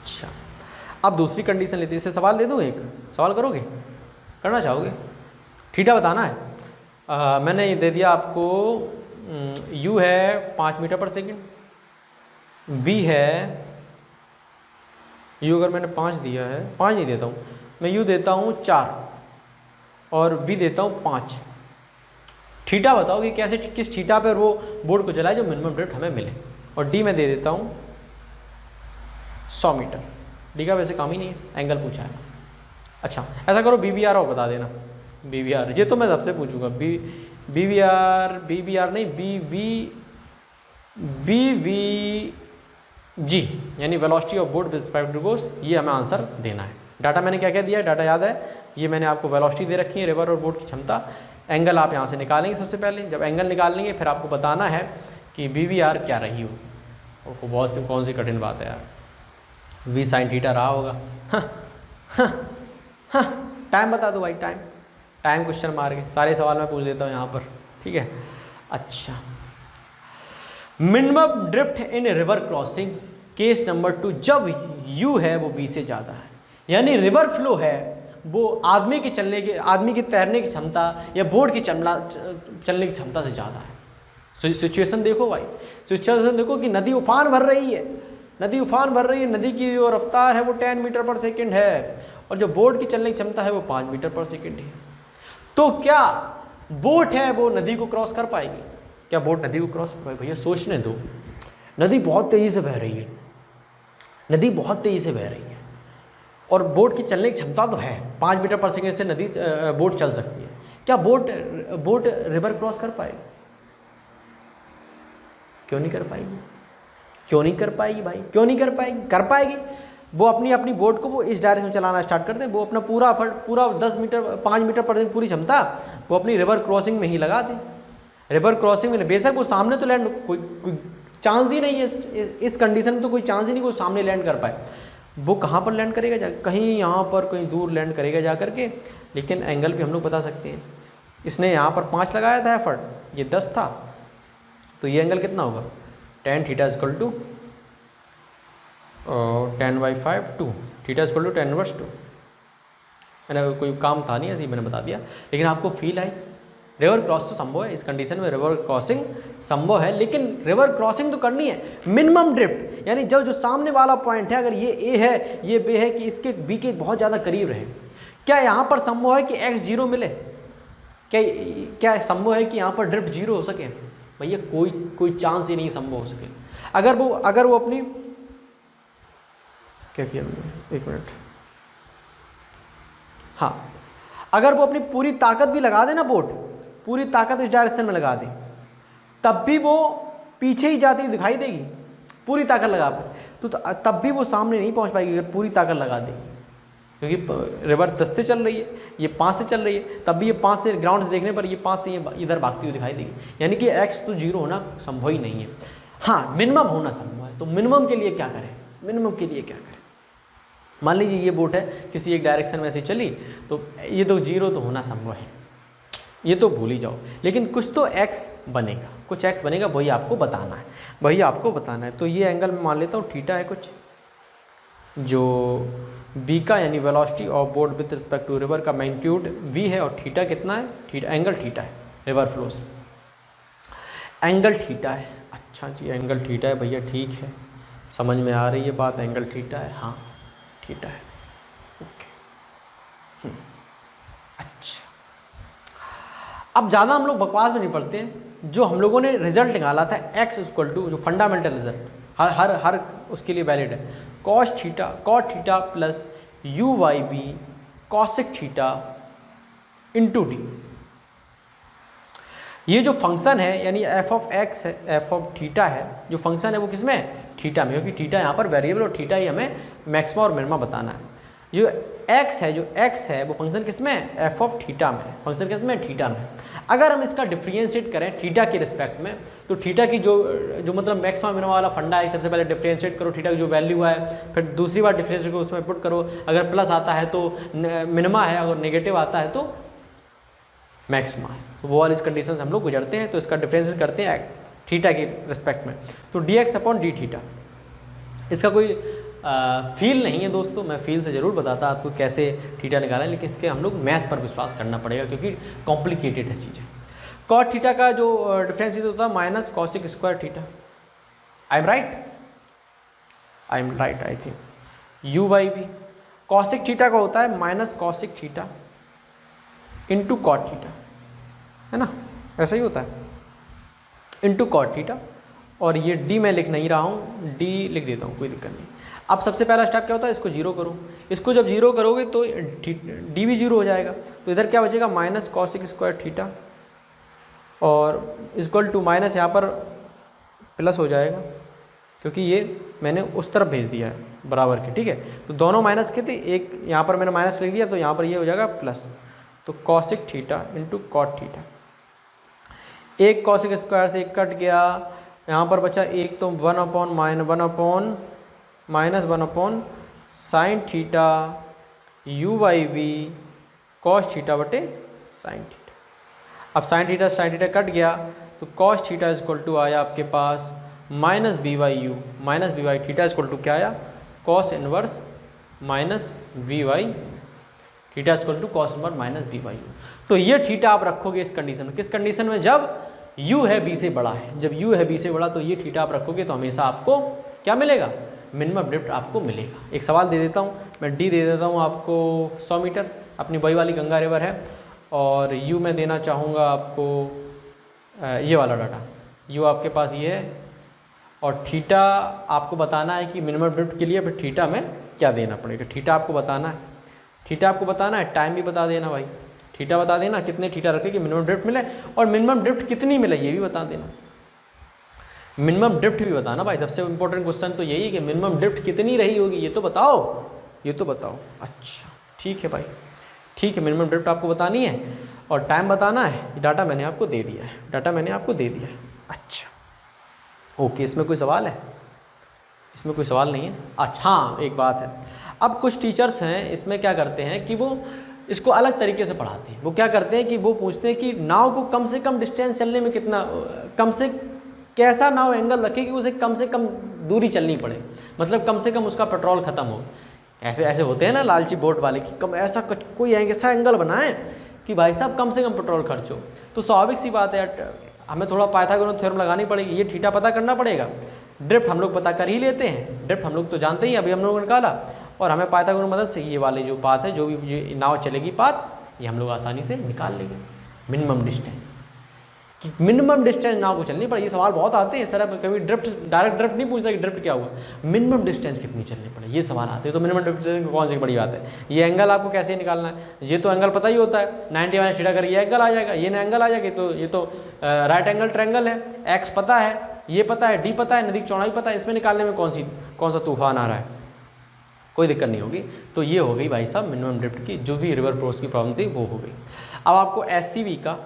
अच्छा, अब दूसरी कंडीशन लेते हैं, इससे सवाल दे दूँ, एक सवाल करोगे, करना चाहोगे, थीटा बताना है। मैंने ये दे दिया आपको, u है 5 मीटर पर सेकंड, b है u अगर मैंने 5 दिया है, 5 नहीं देता हूँ मैं, u देता हूँ 4 और b देता हूँ 5। थीटा बताओ कि कैसे, किस थीटा पर वो बोर्ड को चलाए जो मिनिमम ड्रिफ्ट हमें मिले, और डी में दे देता हूँ 100 मीटर। डी का वैसे काम ही नहीं है, एंगल पूछा है। अच्छा, ऐसा करो बी वी आर और बता देना, बी वी आर, ये तो मैं सबसे पूछूंगा, बी वी आर नहीं, बी वी जी यानी velocity of boat with respect to course, ये हमें आंसर देना है। डाटा मैंने क्या क्या दिया है, डाटा याद है, ये मैंने आपको वेलोसिटी दे रखी है, रिवर और बोट की क्षमता, एंगल आप यहाँ से निकालेंगे सबसे पहले, जब एंगल निकालेंगे फिर आपको बताना है कि बी वी आर क्या रही होगी। और बहुत सी कौन सी कठिन बात है यार, वी साइन थीटा रहा होगा। टाइम बता दो भाई, टाइम क्वेश्चन मार के सारे सवाल मैं पूछ देता हूँ यहाँ पर, ठीक है। अच्छा, minimum drift in river crossing case number 2, जब u है वो b से ज़्यादा है, यानी रिवर फ्लो है वो आदमी की तैरने की क्षमता या बोट की चलने की क्षमता से ज़्यादा है। सिचुएशन देखो भाई, सिचुएशन देखो कि नदी उफान भर रही है, नदी की जो रफ्तार है वो 10 मीटर पर सेकंड है, और जो बोट की चलने की क्षमता है वो 5 मीटर पर सेकंड है। तो क्या बोट है वो नदी को क्रॉस कर पाएगी? क्या बोट नदी को क्रॉस कर पाएगी? भैया सोचने दो, नदी बहुत तेज़ी से बह रही है, और बोट की चलने की क्षमता तो है, 5 मीटर पर सेकंड से बोट चल सकती है। क्या बोट रिवर क्रॉस कर पाएगी? क्यों नहीं कर पाएगी भाई, क्यों नहीं कर पाएगी? कर पाएगी। वो अपनी बोट को वो इस डायरेक्शन में चलाना स्टार्ट कर दे, वो अपना पूरा 5 मीटर पर सेकंड पूरी क्षमता वो अपनी रिवर क्रॉसिंग में ही लगा दे। रिवर क्रॉसिंग में बेशक वो सामने तो लैंड कोई चांस ही नहीं है इस कंडीशन में, तो कोई चांस ही नहीं कोई सामने लैंड कर पाए। वो कहाँ पर लैंड करेगा, जा कहीं यहाँ पर कहीं दूर लैंड करेगा जा करके, लेकिन एंगल भी हम लोग बता सकते हैं। इसने यहाँ पर 5 लगाया था एफर्ट, ये 10 था, तो ये एंगल कितना होगा, tan theta equal to 10/5 2, theta equal to 10/2। मैंने कोई काम था नहीं, ऐसे ही मैंने बता दिया, लेकिन आपको फील आई। रिवर क्रॉस तो संभव है, इस कंडीशन में रिवर क्रॉसिंग संभव है, लेकिन रिवर क्रॉसिंग तो करनी है। मिनिमम ड्रिफ्ट यानी जो सामने वाला पॉइंट है, अगर ये ए है ये बी है, कि इसके बी के बहुत ज़्यादा करीब रहे। क्या यहाँ पर संभव है कि x 0 मिले, क्या संभव है कि यहाँ पर ड्रिफ्ट 0 हो सके? भैया कोई चांस ही नहीं संभव हो सके। अगर वो अपनी क्या किया मैंने, 1 मिनट, हाँ, अगर वो अपनी पूरी ताकत भी लगा दे ना, बोट पूरी ताकत इस डायरेक्शन में लगा दे, तब भी वो पीछे ही जाती दिखाई देगी, पूरी ताकत लगा पाए तो तब भी वो सामने नहीं पहुंच पाएगी अगर पूरी ताकत लगा दे, क्योंकि रिवर 10 से चल रही है, ये 5 से चल रही है, तब भी ये 5 से ग्राउंड से देखने पर ये 5 से ये इधर भागती हुई दिखाई देगी। यानी कि x तो 0 होना संभव ही नहीं है। हाँ, मिनिमम होना संभव है। तो मिनिमम के लिए क्या करें, मिनिमम के लिए क्या करें? मान लीजिए ये बोट है किसी एक डायरेक्शन में ऐसे चली, तो ये तो 0 तो होना संभव है, ये तो भूल ही जाओ, लेकिन कुछ तो x बनेगा, कुछ x बनेगा, वही आपको बताना है, वही आपको बताना है। तो ये एंगल मैं मान लेता हूँ थीटा है कुछ, जो b का यानी velocity of boat with respect to river का मैग्नीट्यूड v है, और थीटा कितना है, थीटा एंगल थीटा है, रिवर फ्लो से एंगल थीटा है। अच्छा जी, एंगल थीटा है भैया, ठीक है, समझ में आ रही है बात, एंगल थीटा है, हाँ थीटा है, ओके। अच्छा, अब ज़्यादा हम लोग बकवास में नहीं पढ़ते हैं। जो हम लोगों ने रिजल्ट निकाला था x इक्वल टू, जो फंडामेंटल रिजल्ट हर उसके लिए वैलिड है, cos theta plus u by b cosec theta into D. ये जो फंक्शन है यानी एफ ऑफ एक्स है, एफ ऑफ थीटा है, जो फंक्शन है वो किस में है, थीटा में, क्योंकि थीटा यहाँ पर वेरिएबल और थीटा ही हमें मैक्सिमा और मिनिमा बताना है। जो x है वो फंक्शन किस में है, एफ ऑफ थीटा में, फंक्शन किस में, थीटा में। अगर हम इसका डिफ्रेंशिएट करें थीटा के रिस्पेक्ट में, तो थीटा की जो मतलब मैक्सिमा मिनिमा वाला फंडा है, सबसे पहले डिफ्रेंशिएट करो, थीटा की जो वैल्यू है, फिर दूसरी बार डिफ्रेंशिएट करो, उसमें पुट करो, अगर प्लस आता है तो मिनिमा है, अगर नेगेटिव आता है तो मैक्सिमा है। तो वो वाली कंडीशन से हम लोग गुजरते हैं, तो इसका डिफ्रेंशिएट करते हैं थीटा के रिस्पेक्ट में, तो dx अपॉन डी थीटा। इसका कोई फील नहीं है दोस्तों, मैं फील से ज़रूर बताता आपको कैसे थीटा निकाला है, लेकिन इसके हम लोग मैथ पर विश्वास करना पड़ेगा, क्योंकि कॉम्प्लिकेटेड है चीज़ें। कॉट थीटा का जो डिफरेंशिएट होता है minus cosec square theta. I am right I think, u by b. Cosec theta का होता है minus cosec theta into cot theta, है ना, ऐसा ही होता है, इंटू कॉट थीटा। और ये डी मैं लिख नहीं रहा हूँ, डी लिख देता हूँ, कोई दिक्कत नहीं। अब सबसे पहला स्टेप क्या होता है, इसको जीरो करो, इसको जब जीरो करोगे तो डी भी जीरो हो जाएगा, तो इधर क्या बचेगा, माइनस कॉसिक स्क्वायर थीटा, और इक्वल टू माइनस यहाँ पर प्लस हो जाएगा, क्योंकि ये मैंने उस तरफ भेज दिया है बराबर के, ठीक है। तो दोनों माइनस के थे, एक यहाँ पर मैंने माइनस लिख दिया, तो यहाँ पर ये हो जाएगा प्लस, तो cosec theta into cot theta. एक कॉसिक स्क्वायर से एक कट गया, यहाँ पर बचा एक, तो 1 upon minus 1 upon sine theta U by V cos theta बटे साइन थीटा। अब साइन थीटा कट गया, तो cos theta is equal to आया आपके पास minus V by U, minus V by theta is equal to क्या आया, cos inverse minus V by theta is equal to cos inverse minus V by U. तो ये theta आप रखोगे इस कंडीशन में, किस कंडीशन में, जब u है b से बड़ा है, जब u है b से बड़ा, तो ये थीटा आप रखोगे तो हमेशा आपको क्या मिलेगा, मिनिमम ड्रिफ्ट आपको मिलेगा। एक सवाल दे देता हूँ मैं, d दे देता हूँ आपको 100 मीटर, अपनी वही वाली गंगा रिवर है, और u मैं देना चाहूँगा आपको ये वाला डाटा, u आपके पास ये है, और थीटा आपको बताना है कि मिनिमम ड्रिफ्ट के लिए फिर थीटा में क्या देना पड़ेगा, थीटा आपको बताना है, थीटा आपको बताना है, टाइम भी बता देना भाई, थीटा बता देना कितने थीटा रखे कि मिनिमम ड्रिफ्ट मिले, और मिनिमम ड्रिफ्ट कितनी मिले ये भी बता देना, मिनिमम ड्रिफ्ट भी बताना भाई। सबसे इंपॉर्टेंट क्वेश्चन तो यही है कि मिनिमम ड्रिफ्ट कितनी रही होगी, ये तो बताओ, ये तो बताओ। अच्छा ठीक है भाई, ठीक है, मिनिमम ड्रिफ्ट आपको बतानी है और टाइम बताना है, डाटा मैंने आपको दे दिया है, डाटा मैंने आपको दे दिया है। अच्छा ओके, इसमें कोई सवाल है? इसमें कोई सवाल नहीं है। अच्छा हाँ, एक बात है, अब कुछ टीचर्स हैं इसमें क्या करते हैं कि वो इसको अलग तरीके से पढ़ाते हैं। वो क्या करते हैं कि वो पूछते हैं कि नाव को कम से कम डिस्टेंस चलने में कितना, कम से कैसा नाव एंगल रखे कि उसे कम से कम दूरी चलनी पड़े, मतलब कम से कम उसका पेट्रोल ख़त्म हो। ऐसे ऐसे होते हैं ना लालची बोट वाले कि कम ऐसा कोई ऐसा एंगल बनाए कि भाई साहब कम से कम पेट्रोल खर्च हो। तो स्वाभाविक सी बात है, हमें थोड़ा पाइथागोरस थ्योरम लगानी पड़ेगी, ये थीटा पता करना पड़ेगा। ड्रिफ्ट हम लोग पता कर ही लेते हैं, ड्रिफ्ट हम लोग तो जानते ही, अभी हम लोगों ने निकाला। और हमें पाइथागोरस मदद से ये वाले जो पाथ है, जो भी ये नाव चलेगी पाथ, ये हम लोग आसानी से निकाल लेंगे। मिनिमम डिस्टेंस, कि मिनिमम डिस्टेंस नाव को चलनी पड़े। ये सवाल बहुत आते हैं इस तरह, कभी ड्रिफ्ट डायरेक्ट ड्रिफ्ट नहीं पूछता कि ड्रिफ्ट क्या हुआ, मिनिमम डिस्टेंस कितनी चलनी पड़े, ये सवाल आते हैं। तो मिनिमम डिस्टेंस कौन सी बड़ी बात है? ये एंगल आपको कैसे निकालना है, ये तो एंगल पता ही होता है, 90 माइनस थीटा कर ये एंगल आ जाएगा, ये ना एंगल आ जाएगा। तो ये तो राइट एंगल ट्रायंगल है, एक्स पता है, ये पता है, डी पता है, नदी की चौड़ाई पता है, इसमें निकालने में कौन सा तूफान आ रहा है, कोई दिक्कत नहीं होगी। तो ये हो गई भाई साहब मिनिमम ड्रिफ्ट की, जो भी रिवर क्रॉस की प्रॉब्लम थी वो हो गई। अब आपको एससीवी का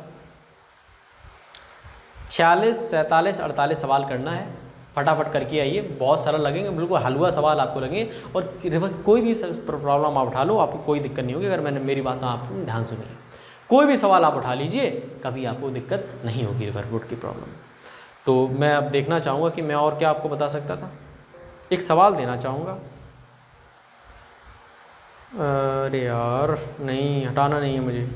46, 47, 48 सवाल करना है, फटाफट करके आइए, बहुत सरल लगेंगे, बिल्कुल हलवा सवाल आपको लगेंगे। और रिवर कोई भी प्रॉब्लम आप उठा लो, आपको कोई दिक्कत नहीं होगी। अगर मैंने मेरी बात आपको ध्यान सुनिए, कोई भी सवाल आप उठा लीजिए, कभी आपको दिक्कत नहीं होगी रिवर बोट की प्रॉब्लम। तो मैं अब देखना चाहूँगा कि मैं और क्या आपको बता सकता था। एक सवाल देना चाहूँगा, अरे यार नहीं, हटाना नहीं है मुझे।